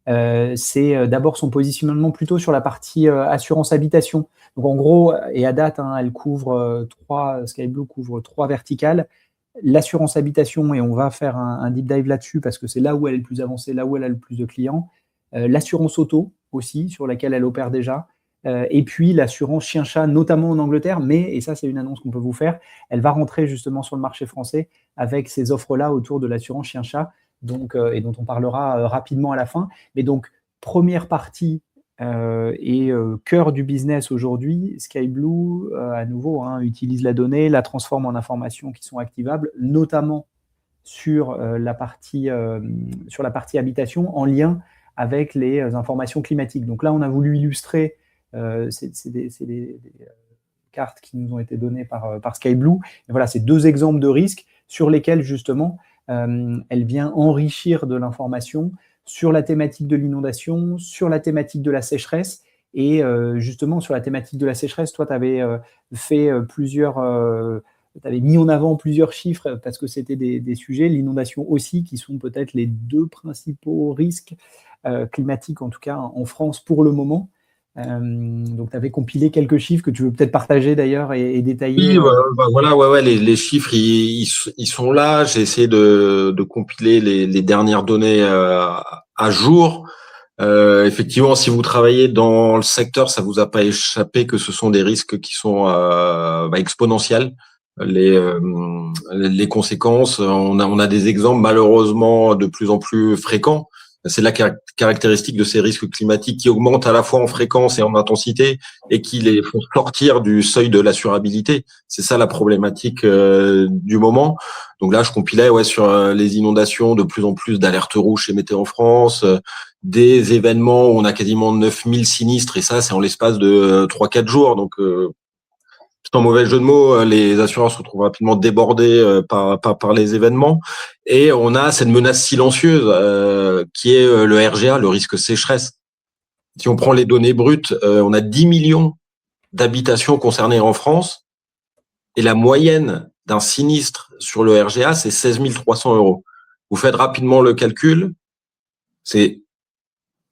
c'est d'abord son positionnement plutôt sur la partie assurance habitation. Donc en gros, et à date, elle couvre Sky Blue couvre 3 verticales. L'assurance habitation, et on va faire un deep dive là-dessus parce que c'est là où elle est le plus avancée, là où elle a le plus de clients. L'assurance auto aussi, sur laquelle elle opère déjà. Et puis l'assurance chien-chat, notamment en Angleterre, mais, et ça c'est une annonce qu'on peut vous faire, elle va rentrer justement sur le marché français avec ces offres-là autour de l'assurance chien-chat, et dont on parlera rapidement à la fin. Mais donc, première partie et cœur du business aujourd'hui, Sky Blue, à nouveau, utilise la donnée, la transforme en informations qui sont activables, notamment sur la partie habitation, en lien avec les informations climatiques. Donc là, on a voulu illustrer, c'est des cartes qui nous ont été données par Sky Blue. Et voilà, c'est 2 exemples de risques sur lesquels, justement, elle vient enrichir de l'information sur la thématique de l'inondation, sur la thématique de la sécheresse. Et justement, sur la thématique de la sécheresse, toi, tu avais fait tu avais mis en avant plusieurs chiffres parce que c'était des sujets, l'inondation aussi, qui sont peut-être les 2 principaux risques climatiques, en tout cas en France pour le moment. Donc, tu avais compilé quelques chiffres que tu veux peut-être partager d'ailleurs et détailler. Oui, voilà, ouais, les chiffres, ils sont là. J'ai essayé de compiler les dernières données à jour. Effectivement, si vous travaillez dans le secteur, ça vous a pas échappé que ce sont des risques qui sont exponentiels. Les conséquences, on a des exemples malheureusement de plus en plus fréquents. C'est la caractéristique de ces risques climatiques qui augmentent à la fois en fréquence et en intensité et qui les font sortir du seuil de l'assurabilité. C'est ça la problématique du moment. Donc là, je compilais sur les inondations, de plus en plus d'alertes rouges chez Météo France, des événements où on a quasiment 9000 sinistres, et ça, c'est en l'espace de 3-4 jours. Donc, sans mauvais jeu de mots, les assureurs se retrouvent rapidement débordés par les événements. Et on a cette menace silencieuse qui est le RGA, le risque sécheresse. Si on prend les données brutes, on a 10 millions d'habitations concernées en France, et la moyenne d'un sinistre sur le RGA, c'est 16 300 €. Vous faites rapidement le calcul, c'est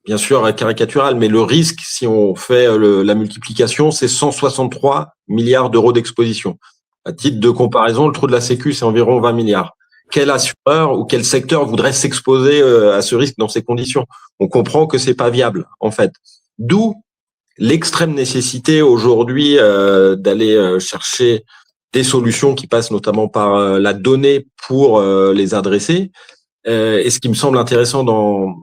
bien sûr caricatural, mais le risque, si on fait la multiplication, c'est 163 milliards d'euros d'exposition. À titre de comparaison, le trou de la Sécu, c'est environ 20 milliards. Quel assureur ou quel secteur voudrait s'exposer à ce risque dans ces conditions? On comprend que c'est pas viable, en fait. D'où l'extrême nécessité aujourd'hui d'aller chercher des solutions qui passent notamment par la donnée pour les adresser. Et ce qui me semble intéressant dans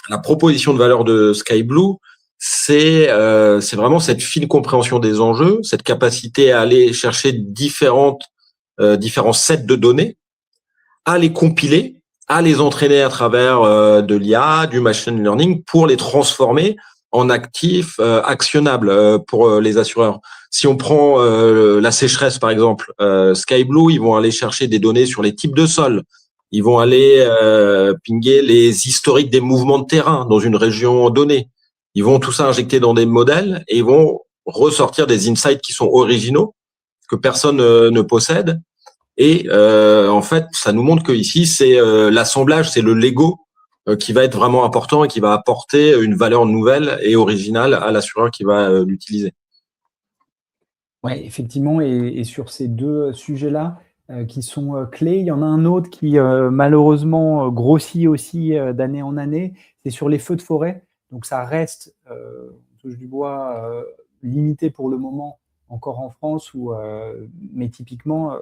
la proposition de valeur de Sky Blue, c'est vraiment cette fine compréhension des enjeux, cette capacité à aller chercher différents sets de données, à les compiler, à les entraîner à travers de l'IA, du machine learning, pour les transformer en actifs actionnables pour les assureurs. Si on prend la sécheresse, par exemple, Sky Blue, ils vont aller chercher des données sur les types de sols. Ils vont aller pinguer les historiques des mouvements de terrain dans une région donnée. Ils vont tout ça injecter dans des modèles et ils vont ressortir des insights qui sont originaux, que personne ne possède. Et en fait, ça nous montre que ici, c'est l'assemblage, c'est le Lego qui va être vraiment important et qui va apporter une valeur nouvelle et originale à l'assureur qui va l'utiliser. Oui, effectivement, et sur ces 2 sujets-là qui sont clés, il y en a un autre qui malheureusement grossit aussi d'année en année, c'est sur les feux de forêt. Donc ça reste, on touche du bois, limité pour le moment encore en France, mais typiquement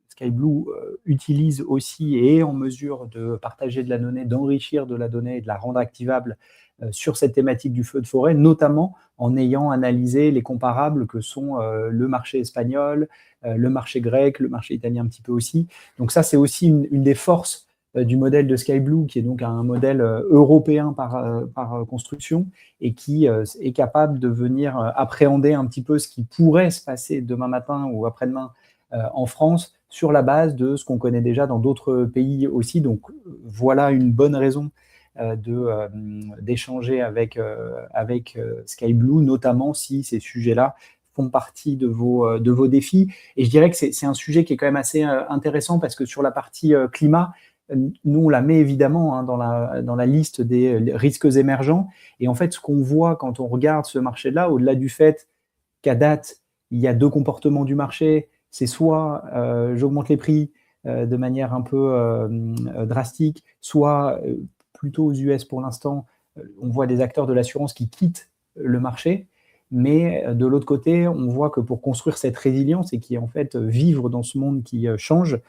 Sky Blue utilise aussi et est en mesure de partager de la donnée, d'enrichir de la donnée et de la rendre activable sur cette thématique du feu de forêt, notamment en ayant analysé les comparables que sont le marché espagnol, le marché grec, le marché italien un petit peu aussi. Donc ça, c'est aussi une des forces du modèle de Sky Blue, qui est donc un modèle européen par construction et qui est capable de venir appréhender un petit peu ce qui pourrait se passer demain matin ou après-demain en France sur la base de ce qu'on connaît déjà dans d'autres pays aussi. Donc voilà une bonne raison d'échanger avec Sky Blue, notamment si ces sujets-là font partie de vos défis. Et je dirais que c'est un sujet qui est quand même assez intéressant parce que sur la partie climat, nous, on la met évidemment dans la liste des risques émergents. Et en fait, ce qu'on voit quand on regarde ce marché-là, au-delà du fait qu'à date, il y a deux comportements du marché, c'est soit j'augmente les prix de manière un peu drastique, soit plutôt aux US pour l'instant, on voit des acteurs de l'assurance qui quittent le marché. Mais de l'autre côté, on voit que pour construire cette résilience et qui en fait vivre dans ce monde qui change,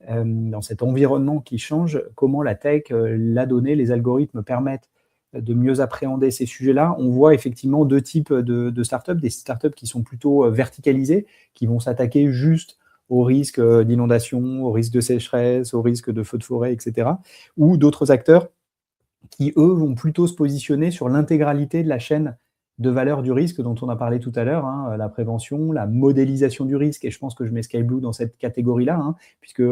dans cet environnement qui change, comment la tech, la donnée, les algorithmes permettent de mieux appréhender ces sujets-là. On voit effectivement deux types de startups, des startups qui sont plutôt verticalisées, qui vont s'attaquer juste au risque d'inondation, au risque de sécheresse, au risque de feux de forêt, etc. Ou d'autres acteurs qui, eux, vont plutôt se positionner sur l'intégralité de la chaîne de valeur du risque dont on a parlé tout à l'heure, la prévention, la modélisation du risque, et je pense que je mets Skyblue dans cette catégorie-là, puisque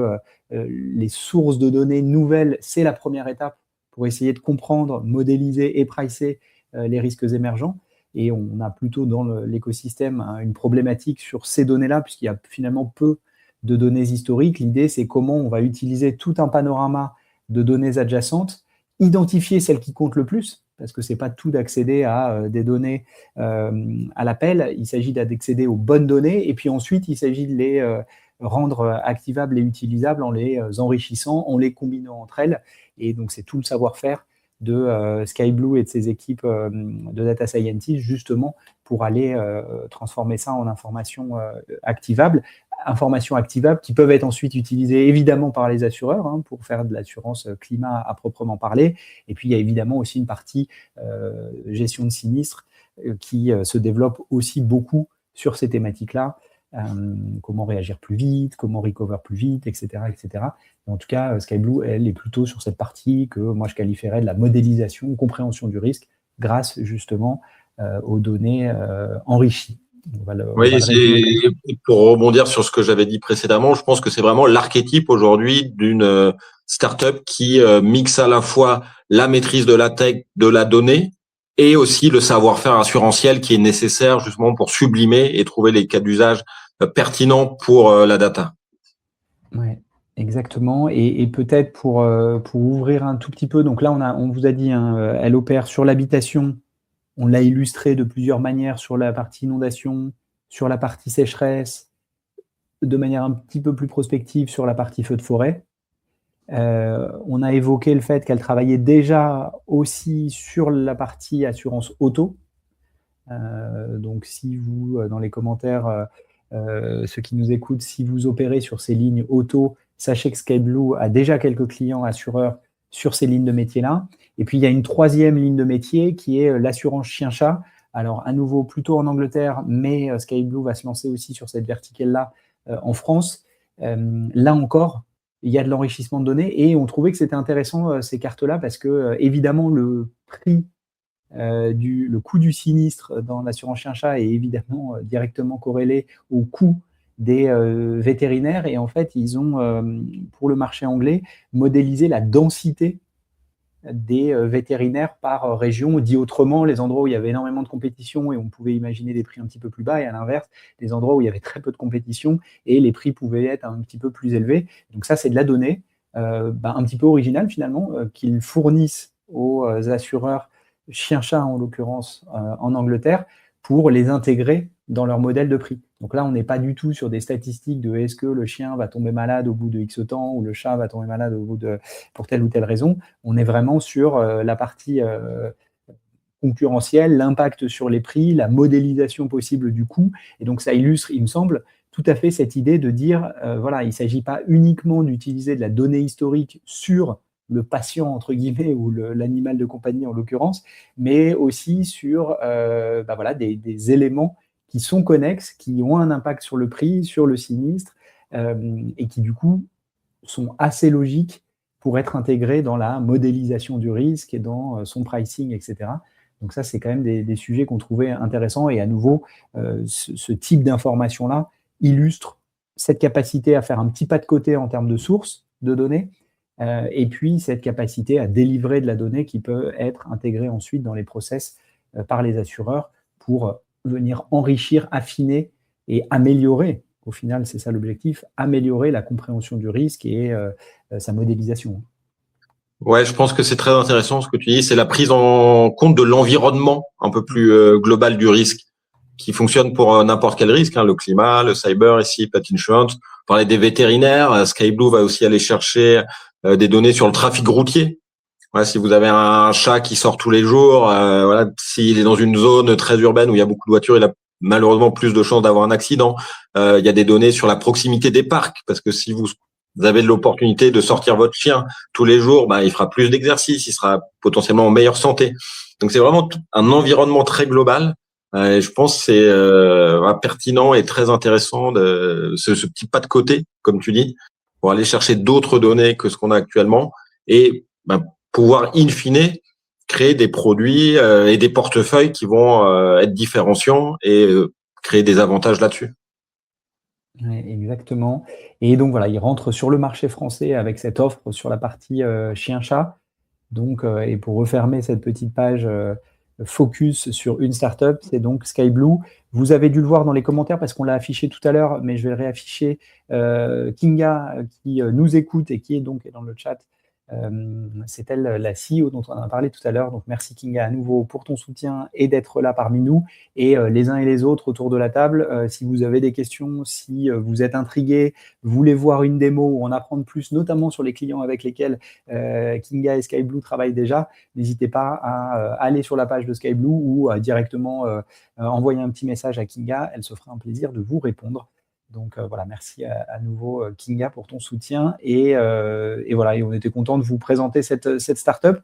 les sources de données nouvelles, c'est la première étape pour essayer de comprendre, modéliser et pricer les risques émergents. Et on a plutôt dans l'écosystème une problématique sur ces données-là, puisqu'il y a finalement peu de données historiques. L'idée, c'est comment on va utiliser tout un panorama de données adjacentes, identifier celles qui comptent le plus, parce que ce n'est pas tout d'accéder à des données à l'appel, il s'agit d'accéder aux bonnes données, et puis ensuite, il s'agit de les rendre activables et utilisables en les enrichissant, en les combinant entre elles, et donc c'est tout le savoir-faire de Skyblue et de ses équipes de data scientists, justement, pour aller transformer ça en informations activables qui peuvent être ensuite utilisées évidemment par les assureurs pour faire de l'assurance climat à proprement parler. Et puis, il y a évidemment aussi une partie gestion de sinistres qui se développe aussi beaucoup sur ces thématiques-là. Comment réagir plus vite, comment recover plus vite, etc. etc. En tout cas, Skyblue, elle est plutôt sur cette partie que moi je qualifierais de la modélisation, compréhension du risque, grâce justement aux données enrichies. Oui, pour rebondir sur ce que j'avais dit précédemment, je pense que c'est vraiment l'archétype aujourd'hui d'une startup qui mixe à la fois la maîtrise de la tech, de la donnée, et aussi le savoir-faire assurantiel qui est nécessaire justement pour sublimer et trouver les cas d'usage pertinents pour la data. Ouais, exactement. Et peut-être pour ouvrir un tout petit peu, donc là on vous a dit, elle opère sur l'habitation. On l'a illustré de plusieurs manières sur la partie inondation, sur la partie sécheresse, de manière un petit peu plus prospective sur la partie feu de forêt. On a évoqué le fait qu'elle travaillait déjà aussi sur la partie assurance auto. Donc si vous, dans les commentaires, ceux qui nous écoutent, si vous opérez sur ces lignes auto, sachez que Skyblue a déjà quelques clients assureurs sur ces lignes de métier-là. Et puis, il y a une troisième ligne de métier qui est l'assurance chien-chat. Alors, à nouveau, plutôt en Angleterre, mais Skyblue va se lancer aussi sur cette verticale-là en France. Là encore, il y a de l'enrichissement de données et on trouvait que c'était intéressant ces cartes-là parce que, évidemment, le prix, le coût du sinistre dans l'assurance chien-chat est évidemment directement corrélé au coût des vétérinaires. Et en fait, ils ont, pour le marché anglais, modélisé la densité des vétérinaires par région, dit autrement, les endroits où il y avait énormément de compétition et on pouvait imaginer des prix un petit peu plus bas, et à l'inverse, des endroits où il y avait très peu de compétition et les prix pouvaient être un petit peu plus élevés. Donc ça, c'est de la donnée un petit peu originale finalement, qu'ils fournissent aux assureurs chien-chat en l'occurrence en Angleterre pour les intégrer dans leur modèle de prix. Donc là, on n'est pas du tout sur des statistiques de est-ce que le chien va tomber malade au bout de X temps ou le chat va tomber malade pour telle ou telle raison. On est vraiment sur la partie concurrentielle, l'impact sur les prix, la modélisation possible du coût. Et donc ça illustre, il me semble, tout à fait cette idée de dire, voilà, il ne s'agit pas uniquement d'utiliser de la donnée historique sur le patient, entre guillemets, ou l'animal de compagnie en l'occurrence, mais aussi sur voilà, des éléments qui sont connexes, qui ont un impact sur le prix, sur le sinistre, et qui du coup sont assez logiques pour être intégrés dans la modélisation du risque et dans son pricing, etc. Donc ça, c'est quand même des sujets qu'on trouvait intéressants. Et à nouveau, ce type d'information-là illustre cette capacité à faire un petit pas de côté en termes de sources de données, et puis cette capacité à délivrer de la donnée qui peut être intégrée ensuite dans les process par les assureurs pour venir enrichir, affiner et améliorer, au final c'est ça l'objectif, améliorer la compréhension du risque et sa modélisation. Ouais, je pense que c'est très intéressant ce que tu dis. C'est la prise en compte de l'environnement un peu plus global du risque, qui fonctionne pour n'importe quel risque, hein, le climat, le cyber ici, Pet Insurance. On parlait des vétérinaires. Skyblue va aussi aller chercher des données sur le trafic routier. Ouais, si vous avez un chat qui sort tous les jours, voilà, s'il est dans une zone très urbaine où il y a beaucoup de voitures, il a malheureusement plus de chances d'avoir un accident. Il y a des données sur la proximité des parcs, parce que si vous avez de l'opportunité de sortir votre chien tous les jours, bah, il fera plus d'exercice, il sera potentiellement en meilleure santé. Donc c'est vraiment un environnement très global. Et je pense que c'est pertinent et très intéressant de ce petit pas de côté, comme tu dis, pour aller chercher d'autres données que ce qu'on a actuellement et bah, pouvoir in fine créer des produits et des portefeuilles qui vont être différenciants et créer des avantages là-dessus. Ouais, exactement. Et donc voilà, il rentre sur le marché français avec cette offre sur la partie chien-chat. Donc, et pour refermer cette petite page focus sur une startup, c'est donc Skyblue. Vous avez dû le voir dans les commentaires parce qu'on l'a affiché tout à l'heure, mais je vais le réafficher. Kinga qui nous écoute et qui est donc dans le chat, c'est elle la CEO dont on a parlé tout à l'heure. Donc merci Kinga à nouveau pour ton soutien et d'être là parmi nous. Et les uns et les autres autour de la table, si vous avez des questions, si vous êtes intrigués, voulez voir une démo ou en apprendre plus, notamment sur les clients avec lesquels Kinga et Skyblue travaillent déjà, n'hésitez pas à aller sur la page de Skyblue ou à directement envoyer un petit message à Kinga. Elle se fera un plaisir de vous répondre. Donc voilà, merci à nouveau Kinga pour ton soutien et voilà, et on était content de vous présenter cette startup.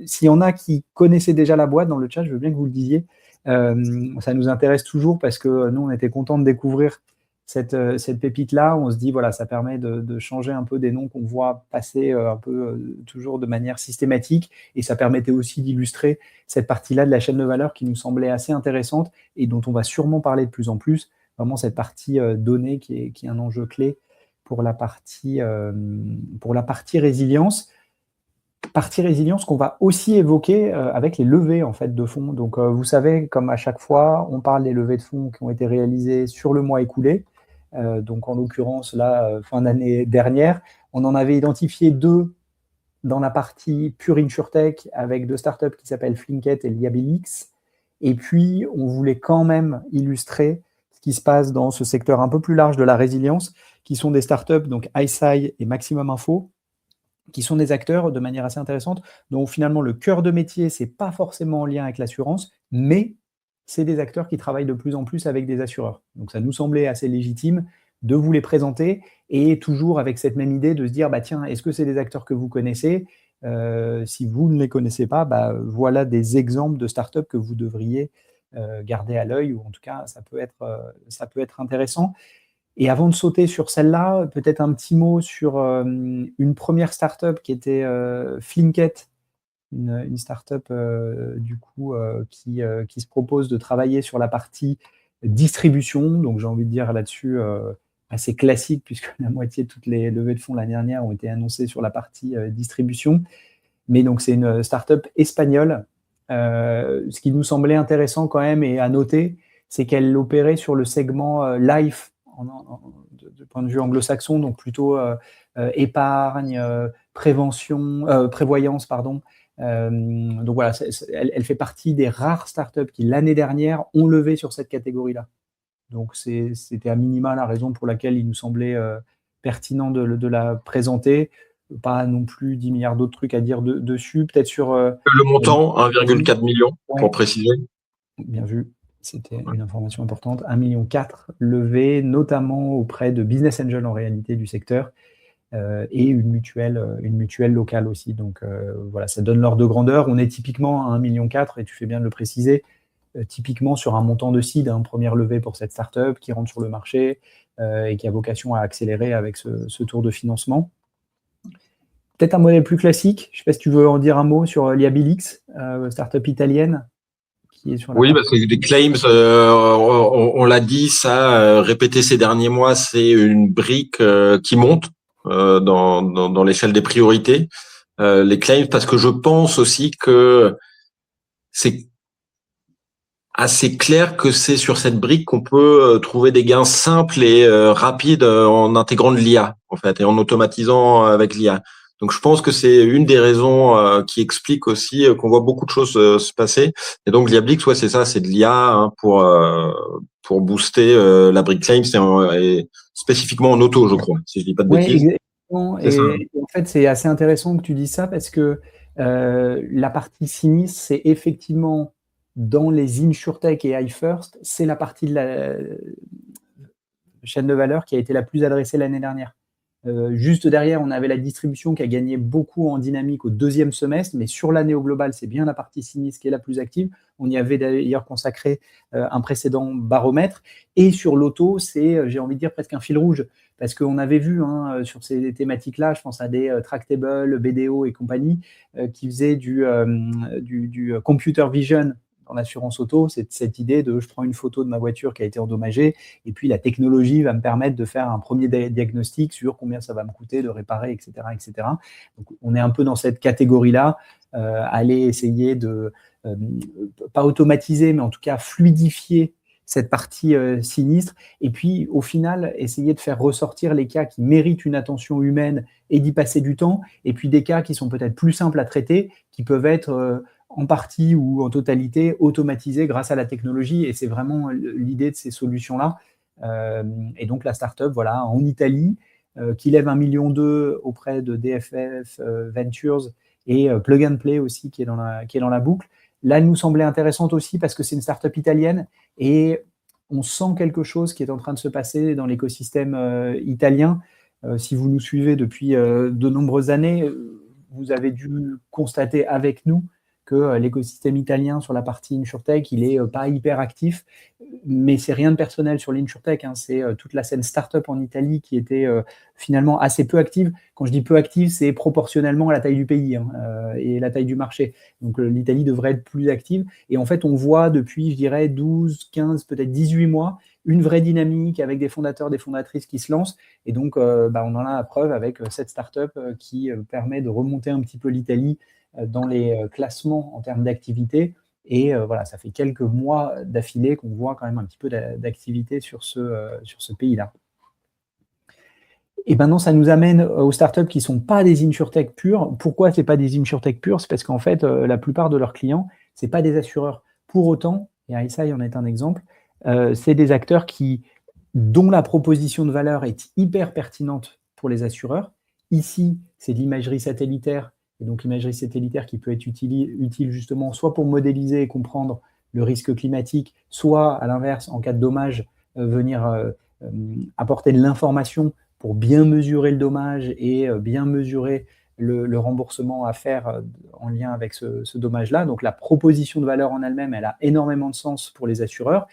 S'il y en a qui connaissaient déjà la boîte dans le chat, je veux bien que vous le disiez. Ça nous intéresse toujours parce que nous, on était contents de découvrir cette pépite-là. On se dit, voilà, ça permet de changer un peu des noms qu'on voit passer un peu toujours de manière systématique et ça permettait aussi d'illustrer cette partie-là de la chaîne de valeur qui nous semblait assez intéressante et dont on va sûrement parler de plus en plus. Vraiment cette partie donnée qui est un enjeu clé pour la partie résilience. Partie résilience qu'on va aussi évoquer avec les levées en fait, de fonds. Donc, vous savez, comme à chaque fois, on parle des levées de fonds qui ont été réalisées sur le mois écoulé. Donc, en l'occurrence, là, fin d'année dernière, on en avait identifié 2 dans la partie pure InsurTech avec 2 startups qui s'appellent Flinkit et Liabilix. Et puis, on voulait quand même illustrer ce qui se passe dans ce secteur un peu plus large de la résilience, qui sont des startups, donc iSci et Maximum Info, qui sont des acteurs de manière assez intéressante, dont finalement le cœur de métier, c'est pas forcément en lien avec l'assurance, mais c'est des acteurs qui travaillent de plus en plus avec des assureurs. Donc ça nous semblait assez légitime de vous les présenter et toujours avec cette même idée de se dire, bah tiens, est-ce que c'est des acteurs que vous connaissez si vous ne les connaissez pas, bah, voilà des exemples de startups que vous devriez garder à l'œil, ou en tout cas, ça peut être intéressant. Et avant de sauter sur celle-là, peut-être un petit mot sur une première startup qui était Flinkit, une startup du coup qui se propose de travailler sur la partie distribution. Donc j'ai envie de dire là-dessus assez classique puisque la moitié de toutes les levées de fonds l'année dernière ont été annoncées sur la partie distribution. Mais donc c'est une startup espagnole. Ce qui nous semblait intéressant quand même et à noter, c'est qu'elle opérait sur le segment life de point de vue anglo-saxon, donc plutôt épargne, prévoyance, pardon. Donc voilà, elle fait partie des rares startups qui l'année dernière ont levé sur cette catégorie-là. Donc c'était à minima la raison pour laquelle il nous semblait pertinent de la présenter. Pas non plus 10 milliards d'autres trucs à dire dessus, peut-être sur... Le montant, 1,4 million, pour préciser. Bien vu, c'était une information importante. 1,4 million levé, notamment auprès de business angels en réalité du secteur et une mutuelle locale aussi. Donc voilà, ça donne l'ordre de grandeur. On est typiquement à 1,4 million, et tu fais bien de le préciser, typiquement sur un montant de seed, première levée pour cette startup qui rentre sur le marché et qui a vocation à accélérer avec ce tour de financement. Peut-être un modèle plus classique. Je ne sais pas si tu veux en dire un mot sur Liabilix, startup italienne. Qui est sur la parce que des claims, on l'a dit, ça, répété ces derniers mois, c'est une brique qui monte dans l'échelle des priorités. Les claims, parce que je pense aussi que c'est assez clair que c'est sur cette brique qu'on peut trouver des gains simples et rapides en intégrant de l'IA, en fait, et en automatisant avec l'IA. Donc, je pense que c'est une des raisons qui explique aussi qu'on voit beaucoup de choses se passer. Et donc, Liablix, ouais, c'est ça, c'est de l'IA hein, pour booster la brick claim, et spécifiquement en auto, je crois, si je dis pas de Oui, bêtises. exactement. C'est ça. Et en fait, c'est assez intéressant que tu dises ça parce que la partie sinistre, c'est effectivement dans les InsurTech et iFirst, c'est la partie de la chaîne de valeur qui a été la plus adressée l'année dernière. Juste derrière, on avait la distribution qui a gagné beaucoup en dynamique au deuxième semestre, mais sur l'année au global, c'est bien la partie sinistre qui est la plus active. On y avait d'ailleurs consacré un précédent baromètre. Et sur l'auto, c'est, j'ai envie de dire, presque un fil rouge, parce qu'on avait vu hein, sur ces thématiques-là, je pense à des Tractable, BDO et compagnie, qui faisaient du computer vision en assurance auto, c'est cette idée de je prends une photo de ma voiture qui a été endommagée et puis la technologie va me permettre de faire un premier diagnostic sur combien ça va me coûter de réparer, etc. etc. Donc, on est un peu dans cette catégorie-là, aller essayer de, pas automatiser, mais en tout cas fluidifier cette partie sinistre, et puis au final, essayer de faire ressortir les cas qui méritent une attention humaine et d'y passer du temps, et puis des cas qui sont peut-être plus simples à traiter, qui peuvent être en partie ou en totalité automatisé grâce à la technologie. Et c'est vraiment l'idée de ces solutions-là. Et donc, la startup, voilà, en Italie, qui lève 1,2 million auprès de DFF Ventures et Plug and Play aussi, qui est dans la boucle. Là, elle nous semblait intéressante aussi parce que c'est une startup italienne et on sent quelque chose qui est en train de se passer dans l'écosystème italien. Si vous nous suivez depuis de nombreuses années, vous avez dû constater avec nous que l'écosystème italien sur la partie InsurTech, il n'est pas hyper actif, mais c'est rien de personnel sur l'InsurTech, hein, c'est toute la scène startup en Italie qui était finalement assez peu active. Quand je dis peu active, c'est proportionnellement à la taille du pays hein, et la taille du marché. Donc l'Italie devrait être plus active. Et en fait, on voit depuis, je dirais, 12, 15, peut-être 18 mois, une vraie dynamique avec des fondateurs, des fondatrices qui se lancent. Et donc, on en a la preuve avec cette startup qui permet de remonter un petit peu l'Italie dans les classements en termes d'activité. Et voilà, ça fait quelques mois d'affilée qu'on voit quand même un petit peu d'activité sur ce pays-là. Et maintenant, ça nous amène aux startups qui ne sont pas des InsurTech purs. Pourquoi ce n'est pas des InsurTech purs? C'est parce qu'en fait, la plupart de leurs clients, ce n'est pas des assureurs. Pour autant, et Aisai en est un exemple, c'est des acteurs dont la proposition de valeur est hyper pertinente pour les assureurs. Ici, c'est de l'imagerie satellitaire. Et donc, l'imagerie satellitaire qui peut être utile justement soit pour modéliser et comprendre le risque climatique, soit à l'inverse, en cas de dommage, venir apporter de l'information pour bien mesurer le dommage et bien mesurer le remboursement à faire en lien avec ce dommage-là. Donc, la proposition de valeur en elle-même, elle a énormément de sens pour les assureurs.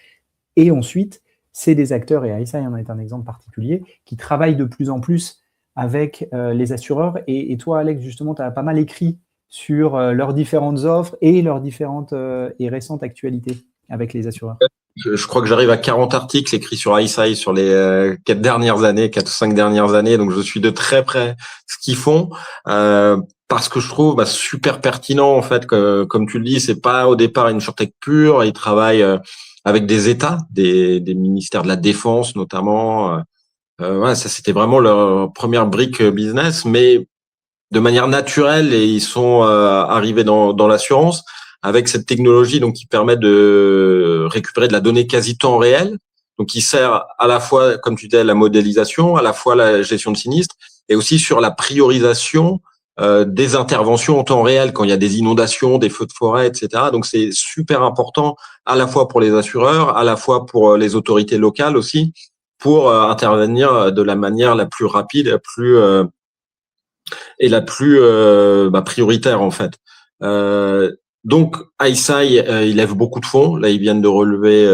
Et ensuite, c'est des acteurs, et Aisai en est un exemple particulier, qui travaillent de plus en plus avec les assureurs. Et toi, Alex, justement, tu as pas mal écrit sur leurs différentes offres et leurs différentes et récentes actualités avec les assureurs. Je crois que j'arrive à 40 articles écrits sur Aisai sur les 4 dernières années, 4 ou 5 dernières années. Donc, je suis de très près ce qu'ils font. Parce que je trouve super pertinent, en fait, que, comme tu le dis, c'est pas au départ une InsurTech pure. Ils travaillent avec des États, des ministères de la Défense notamment. Ouais, ça, c'était vraiment leur première brique business, mais de manière naturelle, et ils sont arrivés dans l'assurance avec cette technologie donc qui permet de récupérer de la donnée quasi temps réel, donc qui sert à la fois, comme tu disais, la modélisation, à la fois la gestion de sinistres, et aussi sur la priorisation des interventions en temps réel quand il y a des inondations, des feux de forêt, etc. Donc c'est super important à la fois pour les assureurs, à la fois pour les autorités locales aussi, pour intervenir de la manière la plus rapide, la plus la plus prioritaire en fait. Donc Aisai, il lève beaucoup de fonds. Là, ils viennent de relever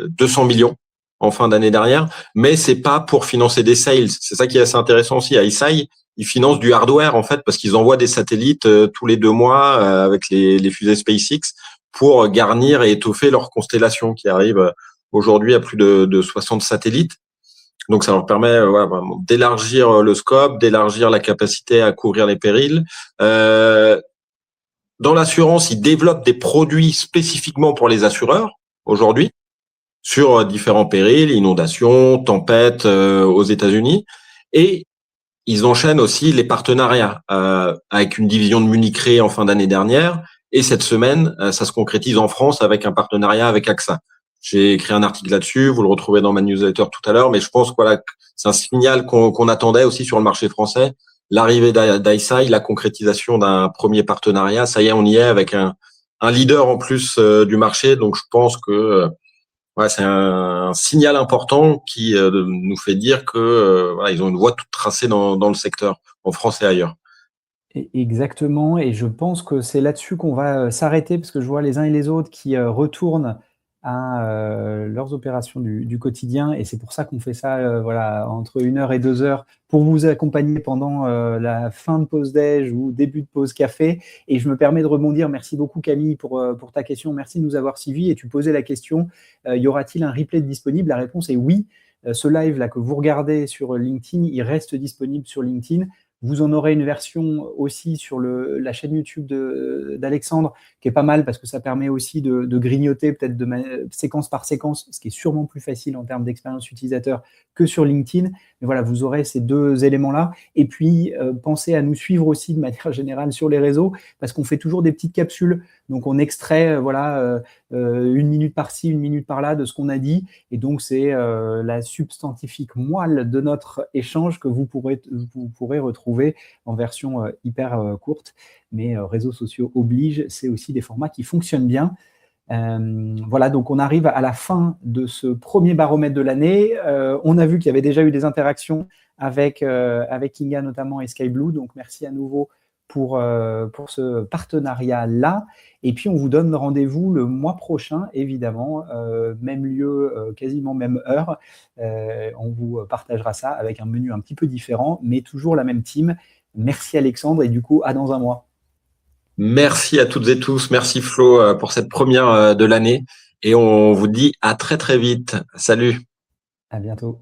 200 millions en fin d'année dernière, mais c'est pas pour financer des sales. C'est ça qui est assez intéressant aussi. Aisai, ils financent du hardware en fait parce qu'ils envoient des satellites tous les 2 mois avec les fusées SpaceX pour garnir et étoffer leur constellation qui arrive aujourd'hui à plus de 60 satellites. Donc, ça leur permet vraiment d'élargir le scope, d'élargir la capacité à couvrir les périls. Dans l'assurance, ils développent des produits spécifiquement pour les assureurs aujourd'hui sur différents périls, inondations, tempêtes aux États-Unis. Et ils enchaînent aussi les partenariats avec une division de Munich Re en fin d'année dernière. Et cette semaine, ça se concrétise en France avec un partenariat avec AXA. J'ai écrit un article là-dessus, vous le retrouvez dans ma newsletter tout à l'heure, mais je pense que voilà, c'est un signal qu'on attendait aussi sur le marché français. L'arrivée d'Aisai, la concrétisation d'un premier partenariat, ça y est, on y est avec un leader en plus du marché. Donc, je pense que ouais, c'est un signal important qui nous fait dire que voilà, ils ont une voie toute tracée dans le secteur, en France et ailleurs. Exactement, et je pense que c'est là-dessus qu'on va s'arrêter, parce que je vois les uns et les autres qui retournent à leurs opérations du quotidien, et c'est pour ça qu'on fait ça voilà, entre 1 heure et 2 heures, pour vous accompagner pendant la fin de pause déj ou début de pause café. Et je me permets de rebondir. Merci beaucoup Camille pour ta question, merci de nous avoir suivis. Et tu posais la question, y aura-t-il un replay disponible? La réponse est oui. Ce live là que vous regardez sur LinkedIn, il reste disponible sur LinkedIn. Vous en aurez une version aussi sur la chaîne YouTube d'Alexandre, qui est pas mal parce que ça permet aussi de grignoter peut-être séquence par séquence, ce qui est sûrement plus facile en termes d'expérience utilisateur que sur LinkedIn. Mais voilà, vous aurez ces deux éléments-là. Et puis, pensez à nous suivre aussi de manière générale sur les réseaux, parce qu'on fait toujours des petites capsules. Donc, on extrait voilà, 1 minute par-ci, 1 minute par-là de ce qu'on a dit. Et donc, c'est la substantifique moelle de notre échange que vous pourrez retrouver en version hyper courte. Mais réseaux sociaux oblige, c'est aussi des formats qui fonctionnent bien. Voilà, donc on arrive à la fin de ce premier baromètre de l'année. On a vu qu'il y avait déjà eu des interactions avec Kinga notamment et Skyblue, donc merci à nouveau pour ce partenariat-là. Et puis on vous donne rendez-vous le mois prochain, évidemment, même lieu, quasiment même heure. On vous partagera ça avec un menu un petit peu différent, mais toujours la même team. Merci Alexandre, et du coup, à dans un mois. Merci à toutes et tous. Merci Flo pour cette première de l'année. Et on vous dit à très très vite. Salut. À bientôt.